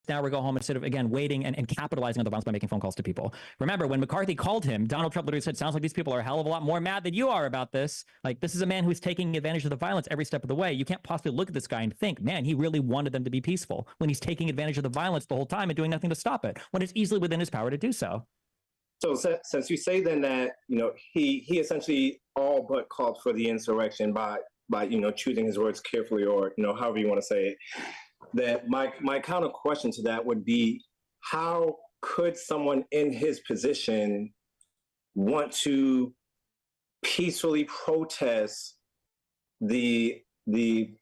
now we go home instead of, again, waiting and capitalizing on the violence by making phone calls to people. Remember, when McCarthy called him, Donald Trump literally said, sounds like these people are a hell of a lot more mad than you are about this. Like, this is a man who's taking advantage of the violence every step of the way. You can't possibly look at this guy and think, man, he really wanted them to be peaceful, when he's taking advantage of the violence the whole time and doing nothing to stop it, when it's easily within his power to do so. So since you say then that, he essentially all but called for the insurrection by choosing his words carefully, or, however you want to say it, that my counter question to that would be, how could someone in his position want to peacefully protest the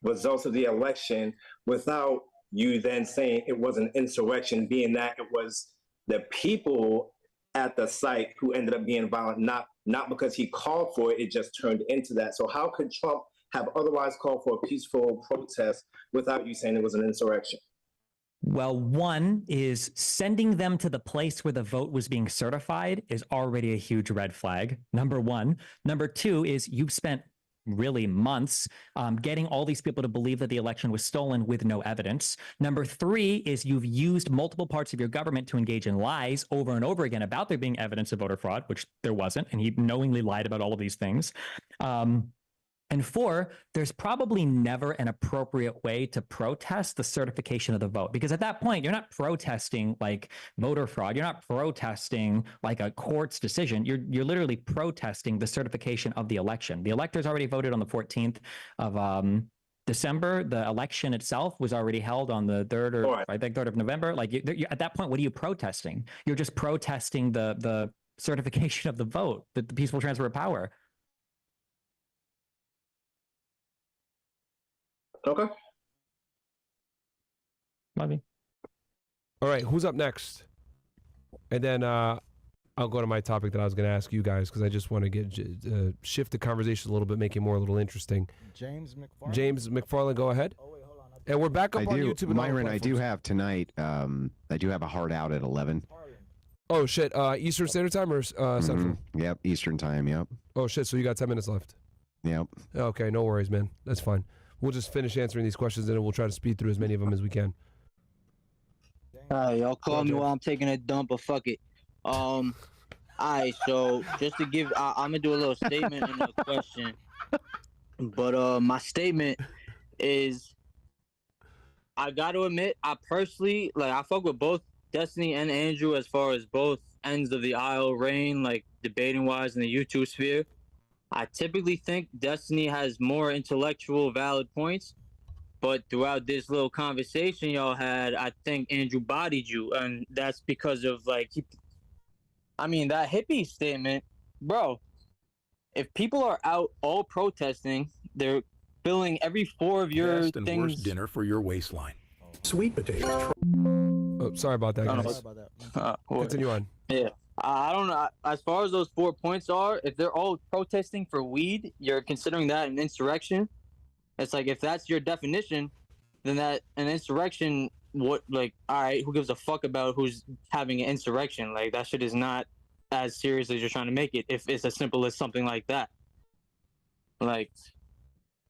results of the election without you then saying it was an insurrection, being that it was the people at the site who ended up being violent, not because he called for it, it just turned into that. So how could Trump have otherwise called for a peaceful protest without you saying it was an insurrection? Well, one is sending them to the place where the vote was being certified is already a huge red flag, number one. Number two is you've spent really months getting all these people to believe that the election was stolen with no evidence. Number three is you've used multiple parts of your government to engage in lies over and over again about there being evidence of voter fraud, which there wasn't, and he knowingly lied about all of these things. And four, there's probably never an appropriate way to protest the certification of the vote, because at that point, you're not protesting like voter fraud. You're not protesting like a court's decision. You're literally protesting the certification of the election. The electors already voted on the 14th of December. The election itself was already held on the 3rd of November. Like at that point, what are you protesting? You're just protesting the certification of the vote, the peaceful transfer of power. Okay. Maybe. All right, who's up next? And then I'll go to my topic that I was going to ask you guys, because I just want to get shift the conversation a little bit, make it more a little interesting. James McFarland, go ahead. Oh, wait, hold on. And we're back up on YouTube. And Myron, I do have tonight, I do have a hard out at 11. Oh, shit. Eastern Standard Time or Central? Yep, Eastern Time, yep. Oh, shit, so you got 10 minutes left. Yep. Okay, no worries, man. That's fine. We'll just finish answering these questions, and then we'll try to speed through as many of them as we can. Alright, y'all call me while I'm taking a dump, but fuck it. Alright, so just to give, I'm gonna do a little statement and a question. But my statement is, I gotta admit, I personally, I fuck with both Destiny and Andrew as far as both ends of the aisle reign, debating wise in the YouTube sphere. I typically think Destiny has more intellectual valid points, but throughout this little conversation y'all had, I think Andrew bodied you, and that's because of that hippie statement, bro. If people are out all protesting, they're filling every four of your Best and things. worst dinner for your waistline. Sweet potato. Oh, sorry about that, guys. Continue on. Yeah. I don't know. As far as those 4 points are, if they're all protesting for weed, you're considering that an insurrection. It's like, if that's your definition, then that an insurrection, all right, who gives a fuck about who's having an insurrection? That shit is not as serious as you're trying to make it, if it's as simple as something like that.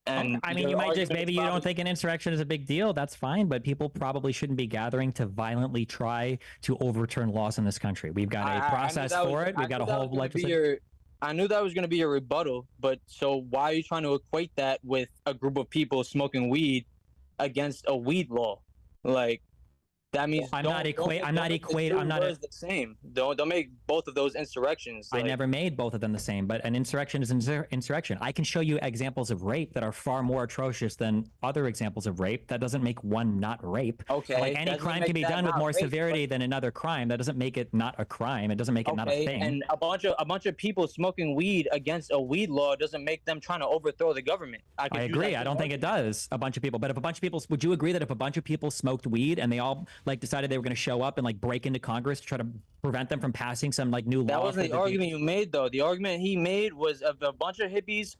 And I mean, you might just, maybe you don't think an insurrection is a big deal. That's fine, but people probably shouldn't be gathering to violently try to overturn laws in this country. We've got a process for it. We've got a whole legislation. I knew that was going to be a rebuttal, but so why are you trying to equate that with a group of people smoking weed against a weed law? That means I'm not the same. Don't make both of those insurrections. I never made both of them the same, but an insurrection is an insurrection. I can show you examples of rape that are far more atrocious than other examples of rape. That doesn't make one not rape. Okay. Any crime can be done with more severity than another crime. That doesn't make it not a crime. It doesn't make it not a thing. And a bunch of people smoking weed against a weed law doesn't make them trying to overthrow the government. I agree. I don't think it does. A bunch of people, but if a bunch of people, would you agree that if a bunch of people smoked weed and they all decided they were going to show up and break into Congress to try to prevent them from passing some new law? That wasn't the argument you made, though. The argument he made was if a bunch of hippies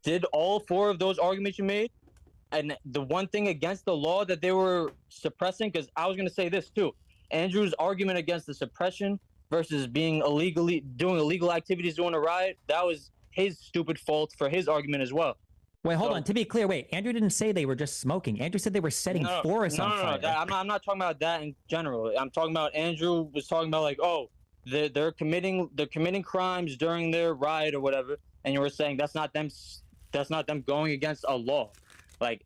did all four of those arguments you made, and the one thing against the law that they were suppressing, because I was going to say this too, Andrew's argument against the suppression versus doing illegal activities during a riot, that was his stupid fault for his argument as well. Wait, hold on. To be clear, wait. Andrew didn't say they were just smoking. Andrew said they were setting forests on fire. No. I'm not talking about that in general. I'm talking about Andrew was talking about like, oh, they're committing crimes during their riot or whatever, and you were saying that's not them going against a law. Like,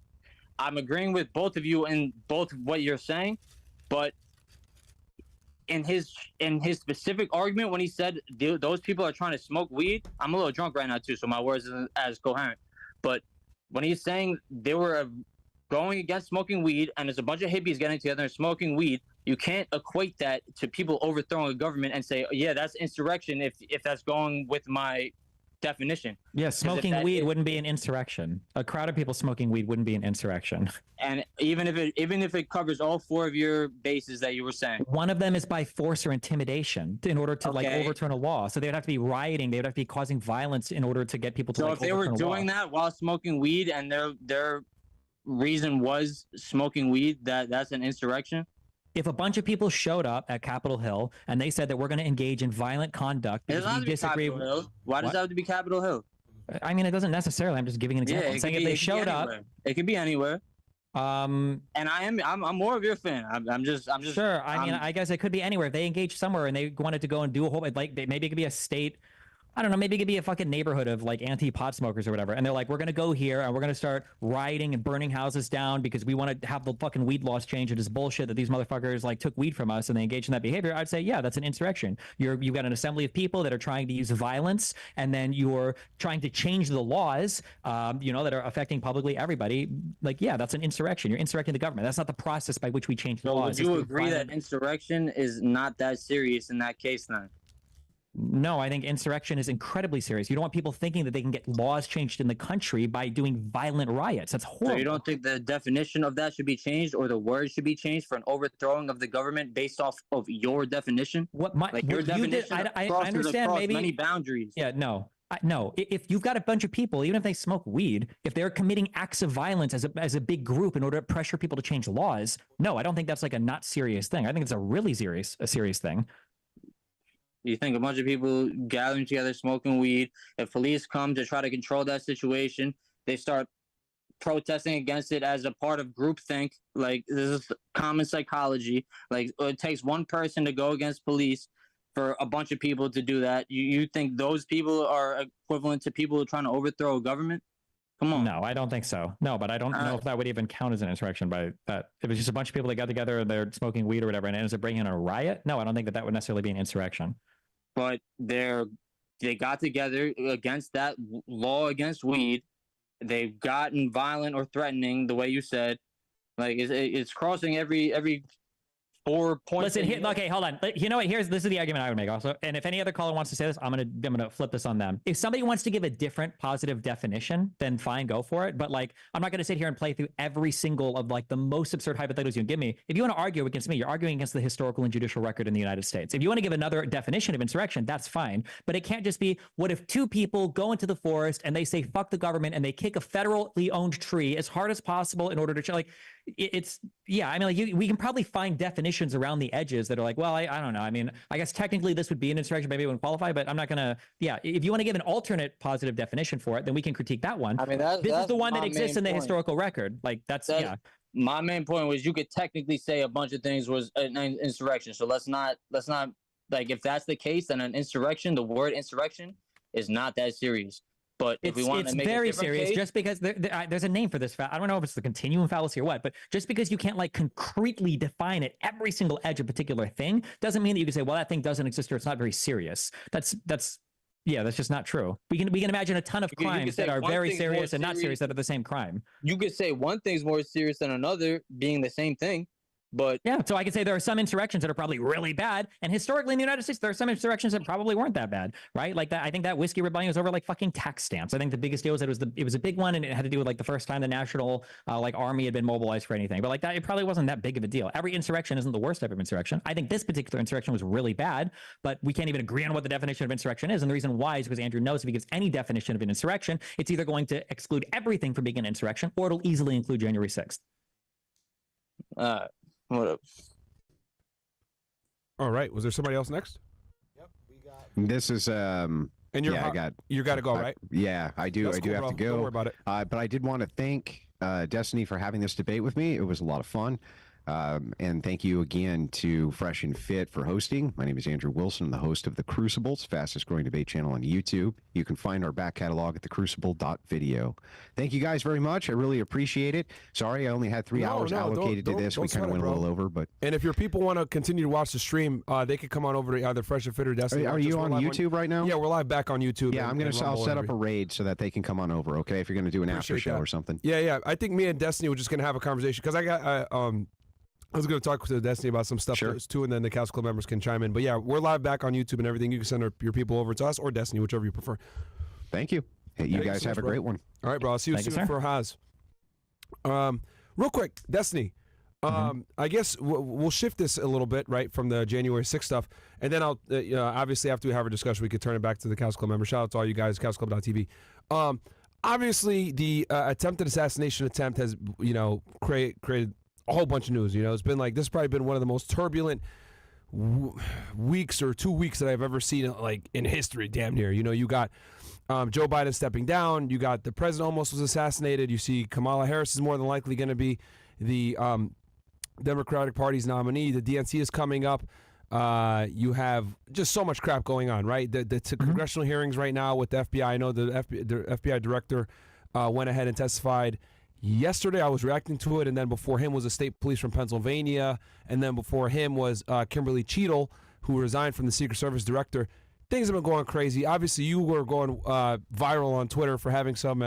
I'm agreeing with both of you in both what you're saying, but in his specific argument when he said those people are trying to smoke weed, I'm a little drunk right now too, so my words isn't as coherent. But when he's saying they were going against smoking weed and there's a bunch of hippies getting together and smoking weed, you can't equate that to people overthrowing a government and say, yeah, that's insurrection if that's going with my definition. Yeah, smoking weed wouldn't be an insurrection. A crowd of people smoking weed wouldn't be an insurrection. And even if it covers all four of your bases that you were saying, one of them is by force or intimidation in order to like overturn a law. So they would have to be rioting. They would have to be causing violence in order to get people to. So if they were doing that while smoking weed and their reason was smoking weed, that's an insurrection. If a bunch of people showed up at Capitol Hill and they said that we're going to engage in violent conduct because we disagree, why does that have to be Capitol Hill? I mean, it doesn't necessarily. I'm just giving an example. I'm saying if they showed up, it could be anywhere. And I'm more of your fan. I'm just sure. I mean, I guess it could be anywhere. If they engaged somewhere and they wanted to go and do a whole like maybe it could be a state. I don't know, maybe it could be a fucking neighborhood of like anti-pot smokers or whatever. And they're like, we're going to go here and we're going to start rioting and burning houses down because we want to have the fucking weed laws changed. It is bullshit that these motherfuckers like took weed from us and they engaged in that behavior. I'd say, yeah, that's an insurrection. You've got an assembly of people that are trying to use violence and then you're trying to change the laws, that are affecting publicly everybody. Like, yeah, that's an insurrection. You're insurrecting the government. That's not the process by which we change the laws. Would you agree that insurrection is not that serious in that case then? No, I think insurrection is incredibly serious. You don't want people thinking that they can get laws changed in the country by doing violent riots. That's horrible. So you don't think the definition of that should be changed or the word should be changed for an overthrowing of the government based off of your definition? Your definition I understand maybe many boundaries. Yeah, no. No, if you've got a bunch of people, even if they smoke weed, if they're committing acts of violence as a big group in order to pressure people to change laws, no, I don't think that's like a not serious thing. I think it's a really serious thing. You think a bunch of people gathering together, smoking weed, if police come to try to control that situation, they start protesting against it as a part of groupthink. Like, this is common psychology. Like, it takes one person to go against police for a bunch of people to do that. You think those people are equivalent to people trying to overthrow a government? Come on. No, I don't think so. No, but I don't know if that would even count as an insurrection by that. If it was just a bunch of people that got together and they're smoking weed or whatever and it ends up bringing in a riot, no, I don't think that would necessarily be an insurrection. But they got together against that law against weed. They've gotten violent or threatening, the way you said. Like, it's crossing every 4 points. Listen, okay, hold on. You know what? This is the argument I would make also. And if any other caller wants to say this, I'm gonna flip this on them. If somebody wants to give a different positive definition, then fine, go for it. But like, I'm not gonna sit here and play through every single of like the most absurd hypotheticals you can give me. If you want to argue against me, you're arguing against the historical and judicial record in the United States. If you want to give another definition of insurrection, that's fine. But it can't just be, what if two people go into the forest and they say fuck the government and they kick a federally owned tree as hard as possible in order to like. It's yeah. I mean, like we can probably find definitions around the edges that are like, well, I don't know. I mean, I guess technically this would be an insurrection, maybe it wouldn't qualify, but I'm not gonna. Yeah, if you want to give an alternate positive definition for it, then we can critique that one. I mean, this is the one that exists in the historical record. Like that's yeah. My main point was you could technically say a bunch of things was an insurrection. So let's not like if that's the case, then an insurrection, the word insurrection is not that serious. But if we want to make very a serious, case, just because there's a name for this. I don't know if it's the continuum fallacy or what, but just because you can't like concretely define it every single edge of a particular thing doesn't mean that you can say, well, that thing doesn't exist or it's not very serious. That's just not true. We can imagine a ton of crimes that are very serious and not serious that are the same crime. You could say one thing's more serious than another being the same thing. But yeah, so I could say there are some insurrections that are probably really bad, and historically in the United States, there are some insurrections that probably weren't that bad, right? Like that, I think that whiskey rebellion was over like fucking tax stamps. I think the biggest deal was that it was a big one, and it had to do with like the first time the national like army had been mobilized for anything. But like that, it probably wasn't that big of a deal. Every insurrection isn't the worst type of insurrection. I think this particular insurrection was really bad, but we can't even agree on what the definition of insurrection is. And the reason why is because Andrew knows if he gives any definition of an insurrection, it's either going to exclude everything from being an insurrection, or it'll easily include January 6th. What up? All right. Was there somebody else next? This is And you got to go, right? Yeah, I do. That's I do cool, have bro. to go. Don't worry about it. But I did want to thank Destiny for having this debate with me. It was a lot of fun. And thank you again to Fresh and Fit for hosting. My name is Andrew Wilson. I'm the host of The Crucible's fastest growing debate channel on YouTube. You can find our back catalog at thecrucible.video. Thank you guys very much. I really appreciate it. Sorry, I only had 3 hours allocated to this. We kind of went a little over, but. And if your people want to continue to watch the stream, they could come on over to either Fresh and Fit or Destiny. Are you on YouTube right now? Yeah, we're live back on YouTube. Yeah, I'll set up a raid so that they can come on over, okay? If you're going to do an after show or something. Yeah. I think me and Destiny were just going to have a conversation because I was going to talk to Destiny about some stuff too, and then the CastleClub members can chime in. But yeah, we're live back on YouTube and everything. You can send your people over to us or Destiny, whichever you prefer. Thank you. Hey, you guys have a great one. All right, bro. I'll see you soon for Haas. Real quick, Destiny. I guess we'll shift this a little bit, right, from the January 6th stuff. And then I'll, obviously, after we have our discussion, we could turn it back to the CastleClub members. Shout out to all you guys, CastleClub.tv. Obviously, the attempted assassination attempt has, created a whole bunch of news. It's been like, this has probably been one of the most turbulent weeks or 2 weeks that I've ever seen, like, in history, damn near. You got Joe Biden stepping down. You got the president almost was assassinated. You see Kamala Harris is more than likely going to be the Democratic Party's nominee. The DNC is coming up. You have just so much crap going on, right? The congressional hearings right now with the FBI. I know the FBI director went ahead and testified yesterday. I was reacting to it, and then before him was a state police from Pennsylvania, and then before him was Kimberly Cheatle, who resigned from the Secret Service director. Things have been going crazy. Obviously, you were going viral on Twitter for having some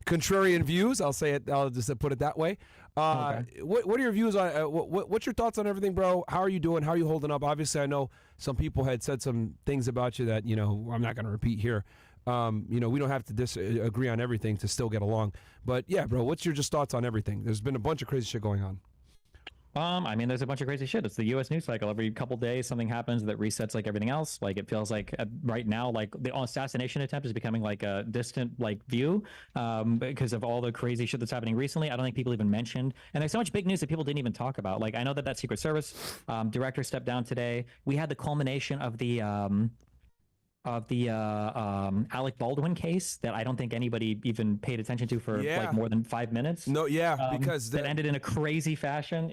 contrarian views. I'll say it. I'll just put it that way. Okay. What are your views on? What's your thoughts on everything, bro? How are you doing? How are you holding up? Obviously, I know some people had said some things about you that I'm not going to repeat here. We don't have to disagree on everything to still get along. But yeah, bro, what's your just thoughts on everything? There's been a bunch of crazy shit going on. There's a bunch of crazy shit. It's the U.S. news cycle. Every couple days, something happens that resets like everything else. Like it feels like right now, like the assassination attempt is becoming like a distant view because of all the crazy shit that's happening recently. I don't think people even mentioned, and there's so much big news that people didn't even talk about. Like I know that Secret Service director stepped down today. We had the culmination of the Alec Baldwin case that I don't think anybody even paid attention to for like more than 5 minutes. No, because that ended in a crazy fashion.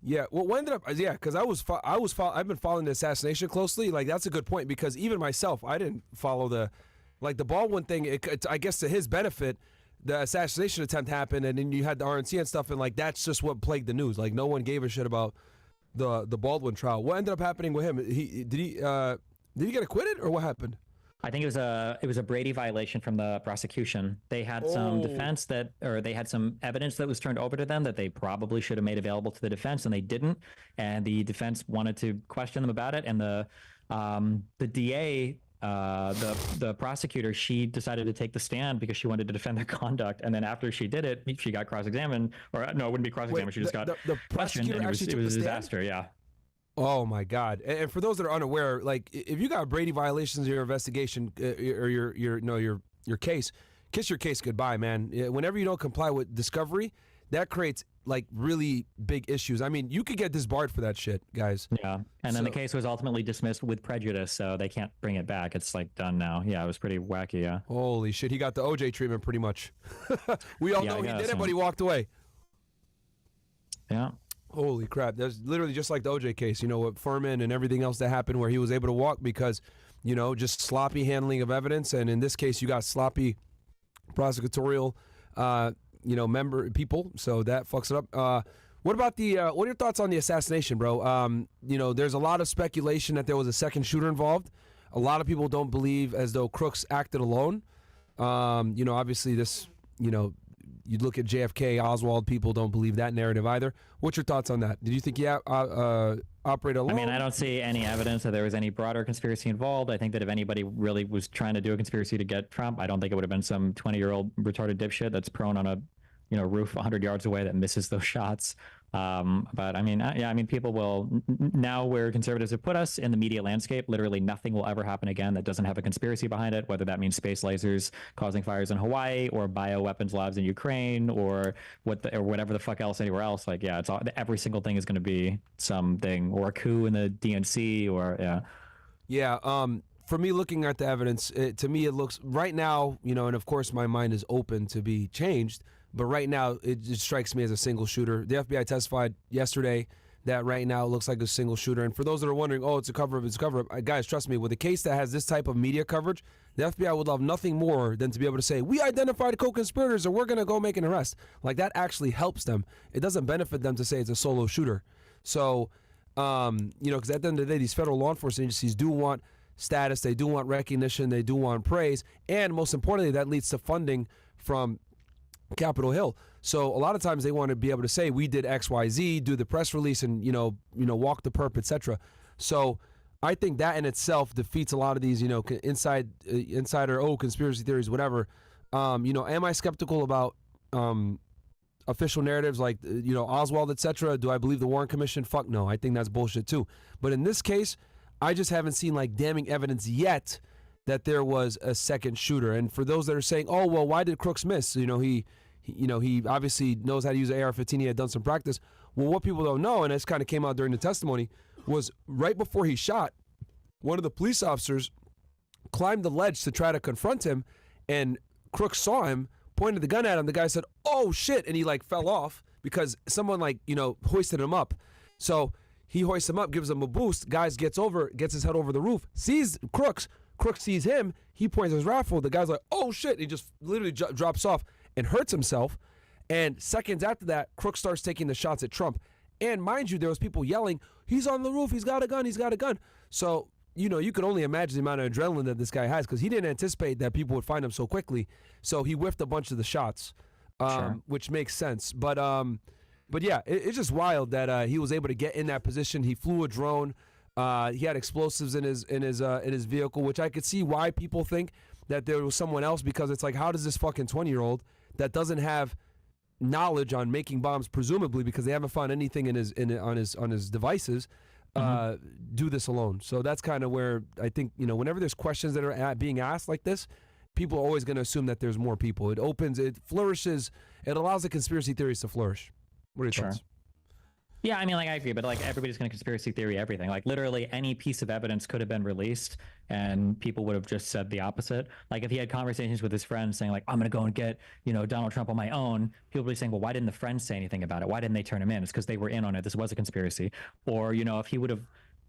Yeah. Well, what ended up? Yeah, because I've been following the assassination closely. Like that's a good point because even myself, I didn't follow the Baldwin thing. I guess to his benefit, the assassination attempt happened, and then you had the RNC and stuff, and like that's just what plagued the news. Like no one gave a shit about the Baldwin trial. What ended up happening with him? Did he get acquitted or what happened? I think it was a Brady violation from the prosecution. They had some defense they had some evidence that was turned over to them that they probably should have made available to the defense, and they didn't. And the defense wanted to question them about it. And the DA, the prosecutor, she decided to take the stand because she wanted to defend their conduct. And then after she did it, she got cross-examined, or no, it wouldn't be cross-examined. She just got the prosecutor questioned. And it was a disaster. Yeah. Oh my God! And for those that are unaware, like if you got Brady violations in your investigation or your case, kiss your case goodbye, man. Whenever you don't comply with discovery, that creates like really big issues. I mean, you could get disbarred for that shit, guys. Yeah, and then the case was ultimately dismissed with prejudice, so they can't bring it back. It's like done now. Yeah, it was pretty wacky. Yeah. Holy shit! He got the OJ treatment pretty much. We all know he did it, but he walked away. Yeah. Holy crap. That's literally just like the OJ case, with Furman and everything else that happened where he was able to walk because, just sloppy handling of evidence. And in this case, you got sloppy prosecutorial, people. So that fucks it up. What about what are your thoughts on the assassination, bro? There's a lot of speculation that there was a second shooter involved. A lot of people don't believe as though Crooks acted alone. Obviously this, you look at JFK, Oswald, people don't believe that narrative either. What's your thoughts on that? Did you think he operated alone? I mean, I don't see any evidence that there was any broader conspiracy involved. I think that if anybody really was trying to do a conspiracy to get Trump, I don't think it would have been some 20-year-old retarded dipshit that's prone on a roof 100 yards away that misses those shots. But I mean, people will now where conservatives have put us in the media landscape, literally nothing will ever happen again that doesn't have a conspiracy behind it, whether that means space lasers causing fires in Hawaii or bioweapons labs in Ukraine or whatever the fuck else anywhere else. Like, yeah, every single thing is going to be something or a coup in the DNC or. Yeah. for me, looking at the evidence, to me it looks right now, you know, and of course my mind is open to be changed, but right now it just strikes me as a single shooter. The FBI testified yesterday that right now it looks like a single shooter. And for those that are wondering, oh, it's a cover-up, it's a cover-up, guys, trust me, with a case that has this type of media coverage, the FBI would love nothing more than to be able to say, we identified co-conspirators and we're going to go make an arrest. Like, that actually helps them. It doesn't benefit them to say it's a solo shooter. So, you know, because at the end of the day, these federal law enforcement agencies do want status, they do want recognition, they do want praise, and most importantly, that leads to funding from Capitol Hill. So a lot of times they want to be able to say we did X, Y, Z, do the press release, and you know, walk the perp, etc. So I think that in itself defeats a lot of these, you know, insider conspiracy theories, whatever. You know, am I skeptical about official narratives like you know, Oswald, etc.? Do I believe the Warren Commission? Fuck no, I think that's bullshit too. But in this case, I just haven't seen like damning evidence yet that there was a second shooter. And for those that are saying, oh well, why did Crooks miss? You know, he obviously knows how to use an AR-15. He had done some practice. Well, what people don't know, and this kind of came out during the testimony, was right before he shot, one of the police officers climbed the ledge to try to confront him, and Crooks saw him, pointed the gun at him. The guy said, oh shit, and he like fell off because someone like, you know, hoisted him up. So he hoists him up, gives him a boost. Guys gets his head over the roof, sees Crooks. Crooks sees him. He points his rifle. The guy's like, oh shit. He just literally drops off and hurts himself. And seconds after that, Crooks starts taking the shots at Trump. And mind you, there was people yelling, he's on the roof. He's got a gun. He's got a gun. So, you know, you could only imagine the amount of adrenaline that this guy has because he didn't anticipate that people would find him so quickly. So he whiffed a bunch of the shots, which makes sense. But yeah, it's just wild that he was able to get in that position. He flew a drone. He had explosives in his vehicle, which I could see why people think that there was someone else, because it's like, how does this fucking 20-year-old that doesn't have knowledge on making bombs, presumably because they haven't found anything on his devices, do this alone? So that's kind of where I think, you know, whenever there's questions that are being asked like this, people are always going to assume that there's more people. It flourishes, it allows the conspiracy theories to flourish. What are your thoughts? Yeah, I mean, like, I agree, but like, everybody's going to conspiracy theory everything. Like, literally any piece of evidence could have been released and people would have just said the opposite. Like, if he had conversations with his friends saying like, I'm going to go and get, you know, Donald Trump on my own, people would be saying, well, why didn't the friends say anything about it? Why didn't they turn him in? It's because they were in on it. This was a conspiracy. Or, you know, if he would have,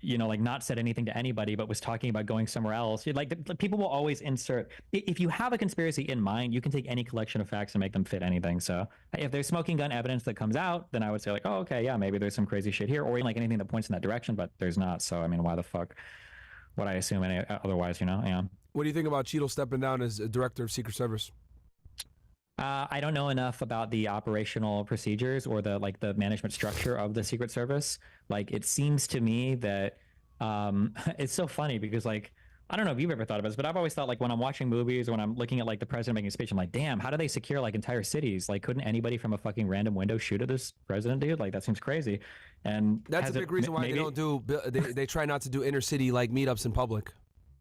you know, like, not said anything to anybody but was talking about going somewhere else, like, the people will always insert, if you have a conspiracy in mind, you can take any collection of facts and make them fit anything. So if there's smoking gun evidence that comes out, then I would say like, oh, okay, yeah, maybe there's some crazy shit here, or even like anything that points in that direction, but there's not. So I mean, why the fuck would I assume any otherwise, you know? Yeah. What do you think about Cheatle stepping down as director of Secret Service? I don't know enough about the operational procedures or the management structure of the Secret Service. Like, it seems to me that it's so funny because, like, I don't know if you've ever thought about this, but I've always thought, like, when I'm watching movies or when I'm looking at like the president making a speech, I'm like, damn, how do they secure like entire cities? Like, couldn't anybody from a fucking random window shoot at this president, dude? Like, that seems crazy. And that's a big reason why they don't do. They try not to do inner city like meetups in public.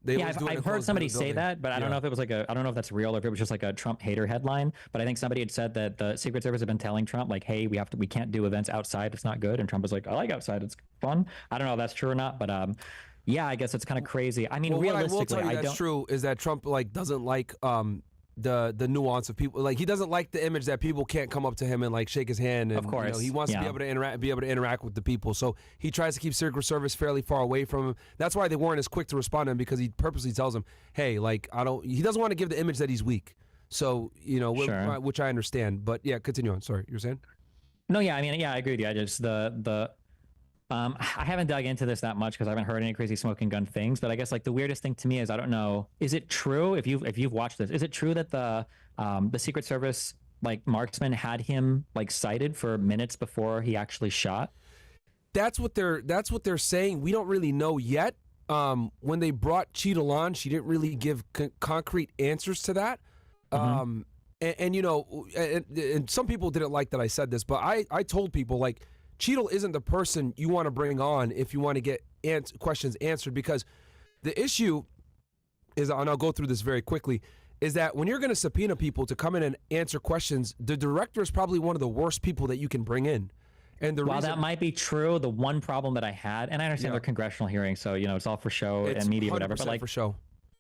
I've heard somebody say that, but I don't know if it was like I don't know if that's real or if it was just like a Trump hater headline. But I think somebody had said that the Secret Service had been telling Trump like, hey, we can't do events outside. It's not good. And Trump was like, I like outside. It's fun. I don't know if that's true or not, but yeah, I guess it's kind of crazy. I mean, realistically, what I will tell you that's true is that Trump like doesn't like the nuance of people. Like, he doesn't like the image that people can't come up to him and like shake his hand. And, of course, you know, he wants to be able to interact with the people. So he tries to keep Secret Service fairly far away from him. That's why they weren't as quick to respond to him, because he purposely tells him, hey, like, he doesn't want to give the image that he's weak. So, you know, which I understand. But yeah, continue on. Sorry, you were saying? No, yeah, I mean, yeah, I agree with you. I just I haven't dug into this that much because I haven't heard any crazy smoking gun things. But I guess like the weirdest thing to me is, I don't know, is it true, if you've watched this, is it true that the Secret Service like marksman had him like sighted for minutes before he actually shot? That's what they're saying. We don't really know yet. When they brought Cheatle on, she didn't really give concrete answers to that. And you know, and some people didn't like that I said this, but I told people, like, Cheatle isn't the person you want to bring on if you want to get questions answered, because the issue is, and I'll go through this very quickly, is that when you're going to subpoena people to come in and answer questions, the director is probably one of the worst people that you can bring in. And while that might be true, the one problem that I had, and I understand they're congressional hearings, so, you know, it's all for show and media, whatever, but like, for show.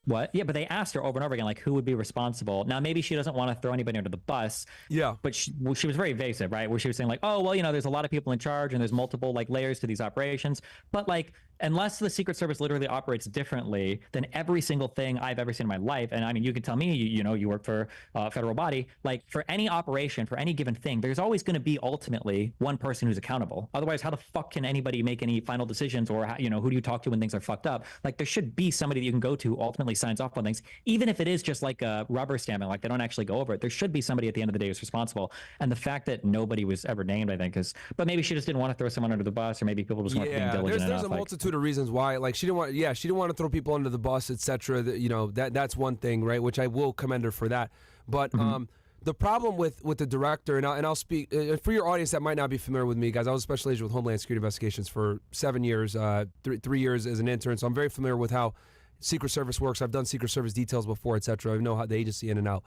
What? Yeah, but they asked her over and over again, like, who would be responsible? Now, maybe she doesn't want to throw anybody under the bus. Yeah. But she was very evasive, right? Where she was saying, like, oh, well, there's a lot of people in charge and there's multiple, like, layers to these operations. But, like, unless the Secret Service literally operates differently than every single thing I've ever seen in my life, and I mean, you can tell me, you work for a federal body, like, for any operation, for any given thing, there's always going to be ultimately one person who's accountable. Otherwise, how the fuck can anybody make any final decisions, or, who do you talk to when things are fucked up? Like, there should be somebody that you can go to who ultimately signs off on things, even if it is just like a rubber stamping, like they don't actually go over it. There should be somebody at the end of the day who's responsible. And the fact that nobody was ever named, I think, but maybe she just didn't want to throw someone under the bus, or maybe people just weren't being diligent enough. There's a multitude of reasons why. Like, she didn't want to throw people under the bus, etc. That's one thing, right? Which I will commend her for that. But the problem with the director, and I'll speak for your audience that might not be familiar with me, guys. I was a special agent with Homeland Security Investigations for 7 years, 3 years as an intern, so I'm very familiar with how Secret Service works. I've done Secret Service details before, etc. I know how the agency in and out.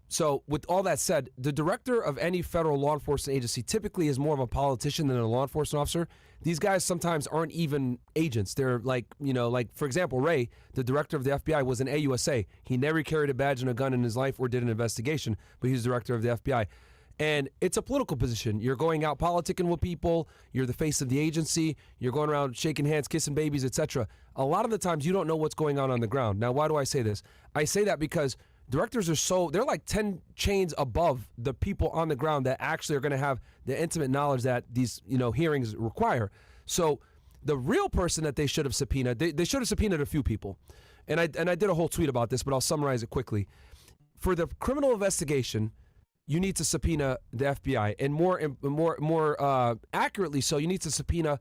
So with all that said, the director of any federal law enforcement agency typically is more of a politician than a law enforcement officer. These guys sometimes aren't even agents. They're like, for example, Ray, the director of the FBI, was an AUSA. He never carried a badge and a gun in his life or did an investigation, but he's the director of the FBI. And it's a political position. You're going out politicking with people. You're the face of the agency. You're going around shaking hands, kissing babies, etc. A lot of the times you don't know what's going on the ground. Now, why do I say this? I say that because directors are they're like 10 chains above the people on the ground that actually are going to have the intimate knowledge that these, hearings require. So the real person that they should have subpoenaed, they should have subpoenaed a few people. And I did a whole tweet about this, but I'll summarize it quickly. For the criminal investigation, you need to subpoena the FBI, and more accurately so, you need to subpoena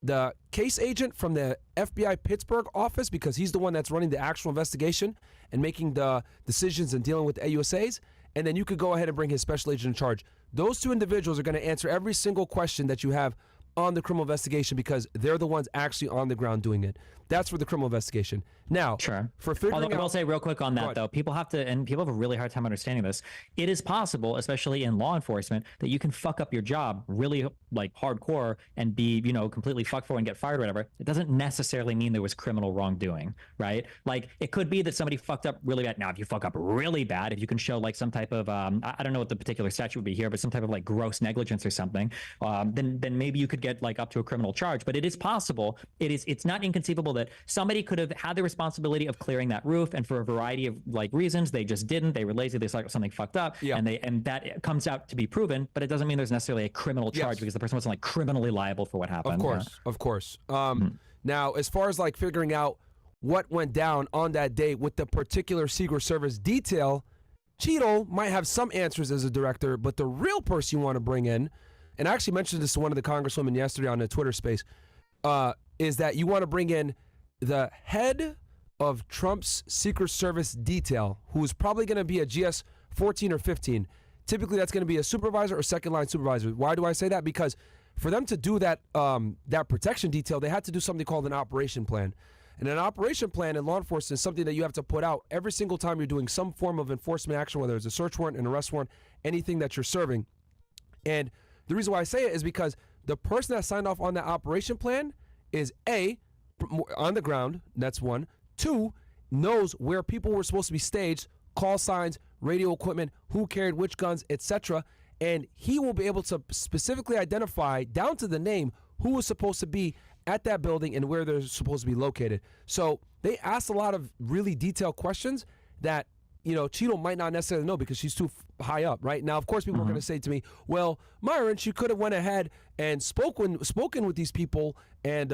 the case agent from the FBI Pittsburgh office, because he's the one that's running the actual investigation and making the decisions and dealing with the AUSAs. And then you could go ahead and bring his special agent in charge. Those two individuals are going to answer every single question that you have on the criminal investigation, because they're the ones actually on the ground doing it. That's for the criminal investigation. Now, sure. For figuring Although I will say real quick on that, though, people have a really hard time understanding this. It is possible, especially in law enforcement, that you can fuck up your job really like hardcore and be, completely fucked for and get fired or whatever. It doesn't necessarily mean there was criminal wrongdoing, right? Like, it could be that somebody fucked up really bad. Now, if you fuck up really bad, if you can show like some type of, I don't know what the particular statute would be here, but some type of like gross negligence or something, then maybe you could get like up to a criminal charge. But it is possible. It's not inconceivable that somebody could have had the responsibility of clearing that roof, and for a variety of like reasons, they just didn't. They were lazy. They saw something fucked up, and that comes out to be proven. But it doesn't mean there's necessarily a criminal charge, because the person wasn't like criminally liable for what happened. Of course. Now, as far as like figuring out what went down on that day with the particular Secret Service detail, Cheatle might have some answers as a director, but the real person you want to bring in, and I actually mentioned this to one of the congresswomen yesterday on the Twitter space, is that you want to bring in the head of Trump's Secret Service detail, who is probably going to be a GS 14 or 15. Typically, that's going to be a supervisor or second-line supervisor. Why do I say that? Because for them to do that protection detail, they had to do something called an operation plan. And an operation plan in law enforcement is something that you have to put out every single time you're doing some form of enforcement action, whether it's a search warrant, an arrest warrant, anything that you're serving. And the reason why I say it is because the person that signed off on that operation plan is A, on the ground, that's one. 2, knows where people were supposed to be staged, call signs, radio equipment, who carried which guns, etc. And he will be able to specifically identify, down to the name, who was supposed to be at that building and where they're supposed to be located. So they asked a lot of really detailed questions that, Cheatle might not necessarily know because she's too high up, right? Now, of course, people are going to say to me, well, Myron, she could have went ahead and spoken with these people and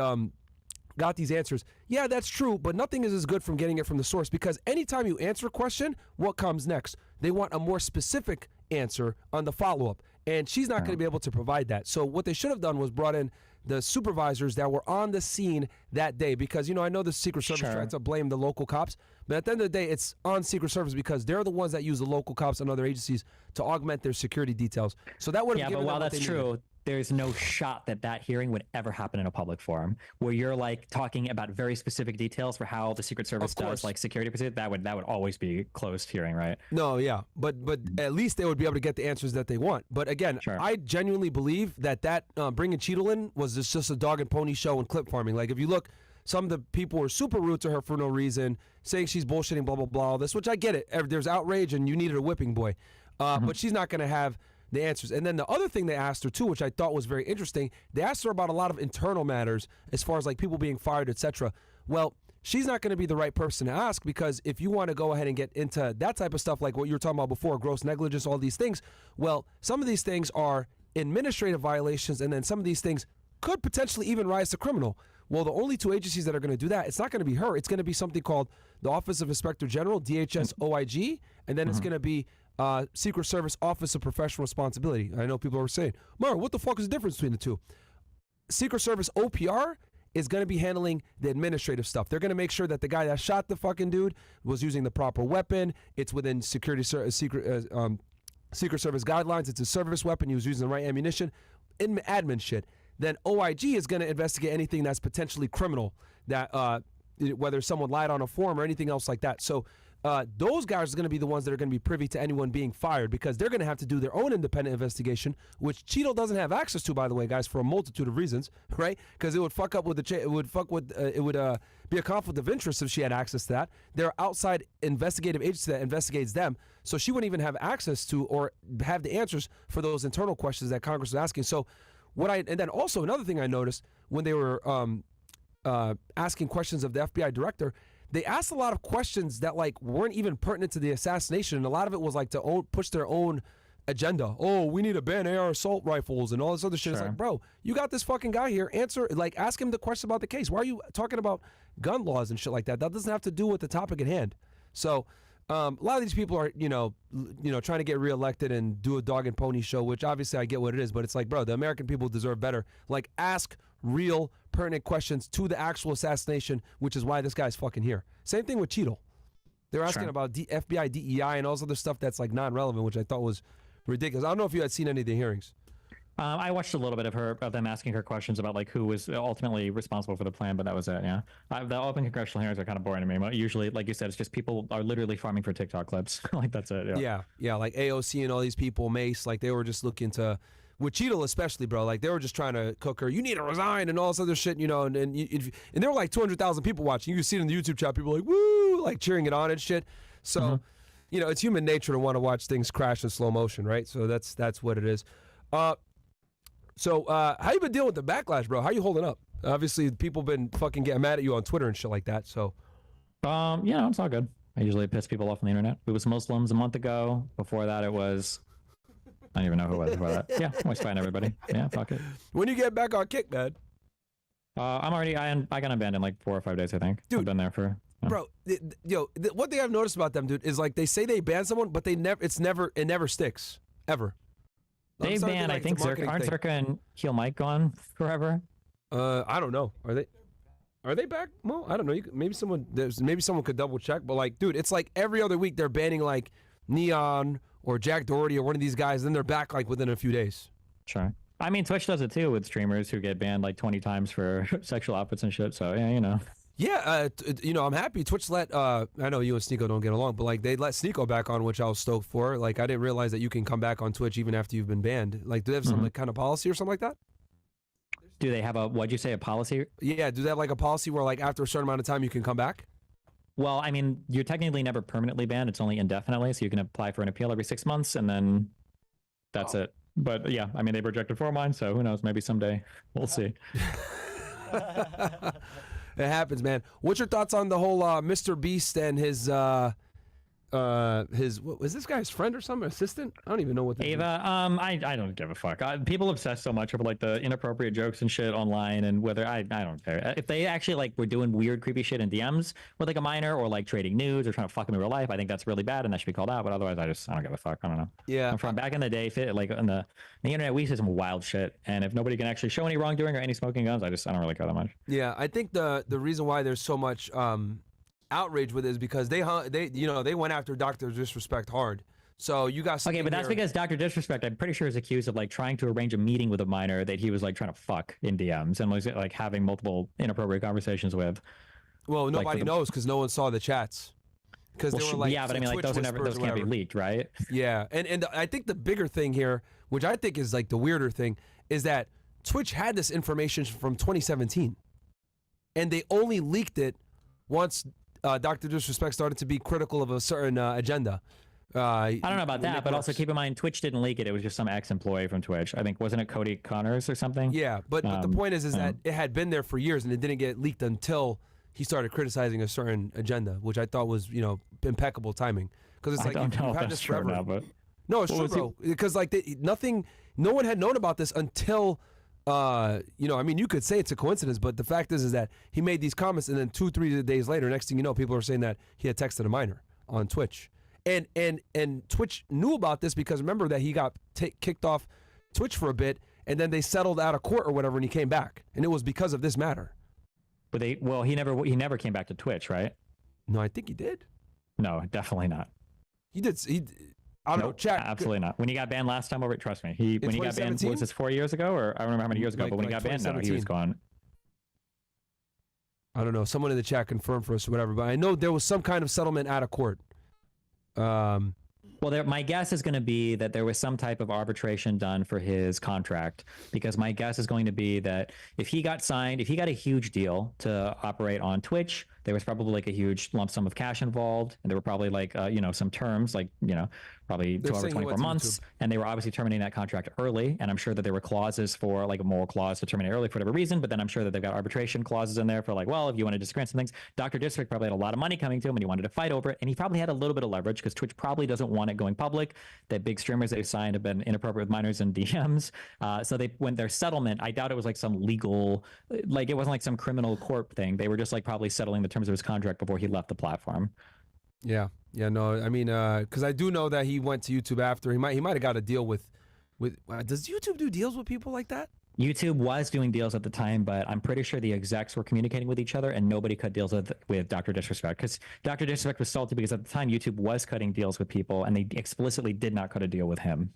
got these answers. Yeah, that's true, but nothing is as good from getting it from the source, because anytime you answer a question, what comes next? They want a more specific answer on the follow-up, and she's not going to be able to provide that. So what they should have done was brought in the supervisors that were on the scene that day, because, I know the Secret Service tried to blame the local cops, but at the end of the day, it's on Secret Service because they're the ones that use the local cops and other agencies to augment their security details. So that would have given but while them what that's they true, needed. There's no shot that hearing would ever happen in a public forum where you're like talking about very specific details for how the Secret Service does like security procedures. That would always be closed hearing, right? No, yeah, but at least they would be able to get the answers that they want. But again, I genuinely believe that bringing Cheatle in was just a dog and pony show and clip farming. Like, if you look, Some of the people were super rude to her for no reason, saying she's bullshitting, blah, blah, blah, all this, which I get it. There's outrage and you needed a whipping boy. But she's not going to have the answers. And then the other thing they asked her too, which I thought was very interesting, they asked her about a lot of internal matters as far as like people being fired, etc. Well, she's not going to be the right person to ask, because if you want to go ahead and get into that type of stuff, like what you were talking about before, gross negligence, all these things, well, some of these things are administrative violations, and then some of these things could potentially even rise to criminal. Well, the only two agencies that are going to do that, it's not going to be her. It's going to be something called the Office of Inspector General, DHS OIG, and then it's going to be Secret Service Office of Professional Responsibility. I know people are saying, Myron, what the fuck is the difference between the two? Secret Service OPR is going to be handling the administrative stuff. They're going to make sure that the guy that shot the fucking dude was using the proper weapon. It's within Secret Service guidelines. It's a service weapon. He was using the right ammunition. In admin shit. Then OIG is going to investigate anything that's potentially criminal, that whether someone lied on a form or anything else like that. So those guys are going to be the ones that are going to be privy to anyone being fired, because they're going to have to do their own independent investigation, which Cheatle doesn't have access to, by the way, guys, for a multitude of reasons, right? Because it would fuck up with it would be a conflict of interest if she had access to that. There are outside investigative agencies that investigates them, so she wouldn't even have access to or have the answers for those internal questions that Congress was asking. So and then also another thing I noticed when they were asking questions of the FBI director, they asked a lot of questions that like weren't even pertinent to the assassination, and a lot of it was like to push their own agenda. Oh, we need to ban AR assault rifles and all this other shit. It's like, bro, you got this fucking guy here. Ask him the question about the case. Why are you talking about gun laws and shit like that? That doesn't have to do with the topic at hand. So a lot of these people are, trying to get reelected and do a dog and pony show, which obviously I get what it is, but it's like, bro, the American people deserve better. Like, ask real pertinent questions to the actual assassination, which is why this guy's fucking here. Same thing with Cheatle. They're asking about FBI, DEI, and all this other stuff that's like non-relevant, which I thought was ridiculous. I don't know if you had seen any of the hearings. I watched a little bit of them asking her questions about like who was ultimately responsible for the plan, but that was it. Yeah, the open congressional hearings are kind of boring to me. Usually, like you said, it's just people are literally farming for TikTok clips. Like that's it. Yeah, like AOC and all these people, Mace, like they were just looking to, with Cheatle especially, bro. Like they were just trying to cook her. You need to resign and all this other shit, and there were like 200,000 people watching. You can see it in the YouTube chat. People like woo, like cheering it on and shit. So, it's human nature to want to watch things crash in slow motion, right? So that's what it is. So how you been dealing with the backlash, bro? How you holding up? Obviously, people been fucking getting mad at you on Twitter and shit like that. So, it's all good. I usually piss people off on the internet. It was Muslims a month ago. Before that, it was I don't even know who it was before that. Yeah, I'm always fighting everybody. Yeah, fuck it. When you get back on kick, man? I got abandoned like 4 or 5 days, I think. Dude, I've been there for. Bro, one thing I've noticed about them, dude, is like they say they ban someone, but it never sticks ever. They banned, I think, aren't Zerka and Heel Mike gone forever? I don't know. Are they back? Well, I don't know. Maybe someone could double check. But like, dude, it's like every other week they're banning like Neon or Jack Doherty or one of these guys. Then they're back like within a few days. Sure. I mean, Twitch does it too with streamers who get banned like 20 times for sexual outfits and shit. So yeah, Yeah, I'm happy Twitch let, I know you and Sneeko don't get along, but like they let Sneeko back on, which I was stoked for. Like I didn't realize that you can come back on Twitch even after you've been banned. Like do they have some like, kind of policy or something like that? Do they have what'd you say, a policy? Yeah, do they have like a policy where like after a certain amount of time you can come back? Well, I mean, you're technically never permanently banned. It's only indefinitely, so you can apply for an appeal every 6 months and then that's it. But yeah, I mean, they rejected 4 of mine, so who knows, maybe someday we'll see. It happens, man. What's your thoughts on the whole Mr. Beast and his what was this guy's friend or something? Assistant? I don't even know what. Ava. I don't give a fuck. People obsess so much over like the inappropriate jokes and shit online, and whether I don't care if they actually like were doing weird, creepy shit in DMs with like a minor or like trading nudes or trying to fuck him in real life. I think that's really bad and that should be called out. But otherwise, I don't give a fuck. I don't know. Yeah. I'm from back in the day, like on the internet, we used to some wild shit, and if nobody can actually show any wrongdoing or any smoking guns, I don't really care that much. Yeah, I think the reason why there's so much outrage with it is because they went after Dr. Disrespect hard. So you got okay, but that's because Dr. Disrespect, I'm pretty sure, is accused of like trying to arrange a meeting with a minor that he was like trying to fuck in DMs and was like having multiple inappropriate conversations with. Well, nobody knows because no one saw the chats. Because they were like, yeah, but I mean, like those can't be leaked, right? Yeah, and I think the bigger thing here, which I think is like the weirder thing, is that Twitch had this information from 2017. and they only leaked it once Dr. Disrespect started to be critical of a certain agenda. I don't know about that, but also keep in mind, Twitch didn't leak it. It was just some ex-employee from Twitch. I think, wasn't it Cody Connors or something? Yeah, but the point is that it had been there for years, and it didn't get leaked until he started criticizing a certain agenda, which I thought was, impeccable timing. Because it's like you've had this forever. Now, but... No, it's true, bro. Because no one had known about this until, you could say it's a coincidence, but the fact is that he made these comments, and then 2-3 days later, next thing you know, people are saying that he had texted a minor on Twitch. And Twitch knew about this because remember that he got kicked off Twitch for a bit, and then they settled out of court or whatever, and he came back, and it was because of this matter. But he never came back to Twitch, right? No, I think he did. No, definitely not. He did. I don't know. Chat. Absolutely not. When he got banned last time over, trust me. When he got banned, was this 4 years ago, or I don't remember how many years ago? But when he got banned, no, he was gone. I don't know. Someone in the chat confirmed for us or whatever, but I know there was some kind of settlement out of court. Well, my guess is going to be that there was some type of arbitration done for his contract, because my guess is going to be that if he got a huge deal to operate on Twitch, there was probably like a huge lump sum of cash involved, and there were probably like some terms, like probably 12 or 24 months, and they were obviously terminating that contract early, and I'm sure that there were clauses for like a moral clause to terminate early for whatever reason, but then I'm sure that they've got arbitration clauses in there for like, well, if you want to disagree on some things. Dr. District probably had a lot of money coming to him and he wanted to fight over it, and he probably had a little bit of leverage because Twitch probably doesn't want it going public, that big streamers they've signed have been inappropriate with minors and DMs, so when their settlement, I doubt it was like some legal, like it wasn't like some criminal court thing, they were just like probably settling the terms of his contract before he left the platform. Yeah, no, I mean, because I do know that he went to YouTube after. He might have got a deal with does YouTube do deals with people like that? YouTube was doing deals at the time, but I'm pretty sure the execs were communicating with each other and nobody cut deals with Dr. Disrespect, because Dr. Disrespect was salty because at the time YouTube was cutting deals with people and they explicitly did not cut a deal with him.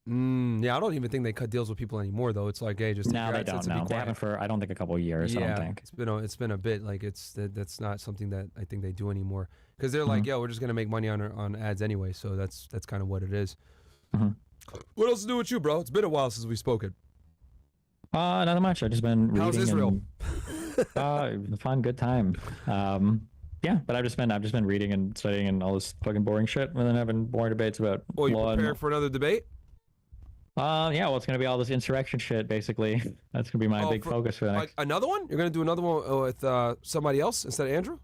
Yeah, I don't even think they cut deals with people anymore, though. It's like, hey, just no, they don't. No, they haven't for I don't think a couple of years. Yeah, I don't think it's been a bit. Like that's not something that I think they do anymore, because they're like, yo, we're just gonna make money on ads anyway. So that's kind of what it is. What else to do with you, bro? It's been a while since we've spoken. Not much. I've just been reading. How's Israel? Fun, good time. Yeah, but I've just been reading and studying and all this fucking boring shit, and then having boring debates about. Oh, you prepared for another debate? Yeah, well, it's gonna be all this insurrection shit, basically. That's gonna be my big focus for the next. Another one? You're gonna do another one with somebody else instead of Andrew?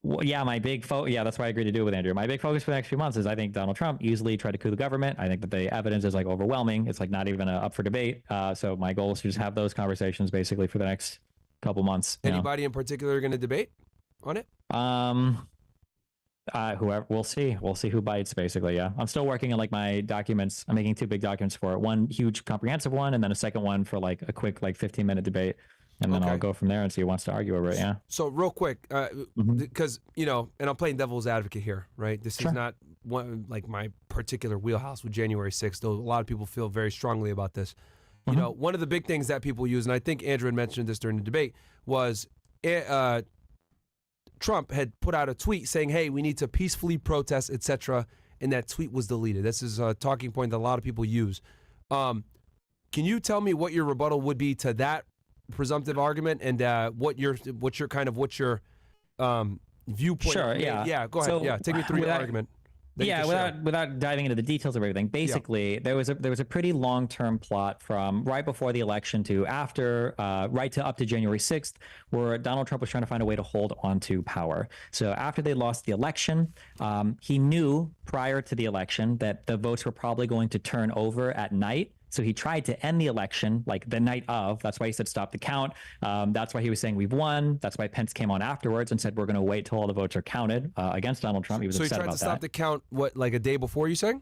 Well, yeah, yeah, that's why I agreed to do it with Andrew. My big focus for the next few months is I think Donald Trump easily tried to coup the government. I think that the evidence is like overwhelming. It's like not even up for debate. So my goal is to just have those conversations basically for the next couple months. Anybody in particular going to debate on it? Whoever, we'll see who bites basically. Yeah, I'm still working on like my documents. I'm making 2 big documents for it. One huge comprehensive one, and then a second one for like a quick like 15-minute debate. And then I'll go from there and see who wants to argue over it. Yeah. So real quick, because and I'm playing devil's advocate here, right? This is not one like my particular wheelhouse with January 6th. Though a lot of people feel very strongly about this. You know, one of the big things that people use, and I think Andrew had mentioned this during the debate, was Trump had put out a tweet saying, "Hey, we need to peacefully protest, etc." And that tweet was deleted. This is a talking point that a lot of people use. Can you tell me what your rebuttal would be to that presumptive argument, and what's your viewpoint? Sure. Yeah. Go ahead. So, take me through your argument. Without diving into the details of everything, basically there was a pretty long-term plot from right before the election to after, right to up to January 6th, where Donald Trump was trying to find a way to hold on to power. So after they lost the election, he knew prior to the election that the votes were probably going to turn over at night. So he tried to end the election like the night of. That's why he said stop the count. That's why he was saying we've won. That's why Pence came on afterwards and said we're going to wait till all the votes are counted against Donald Trump. He was upset about that. So he tried to stop the count, what, like a day before, you saying?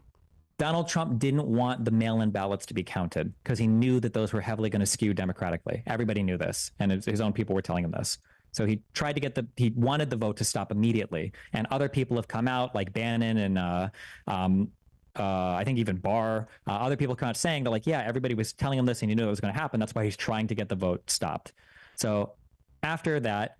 Donald Trump didn't want the mail-in ballots to be counted because he knew that those were heavily going to skew democratically. Everybody knew this, and his own people were telling him this. So he tried to he wanted the vote to stop immediately. And other people have come out like Bannon and I think even Barr, other people come out saying that like, yeah, everybody was telling him this and he knew it was going to happen. That's why he's trying to get the vote stopped. So after that,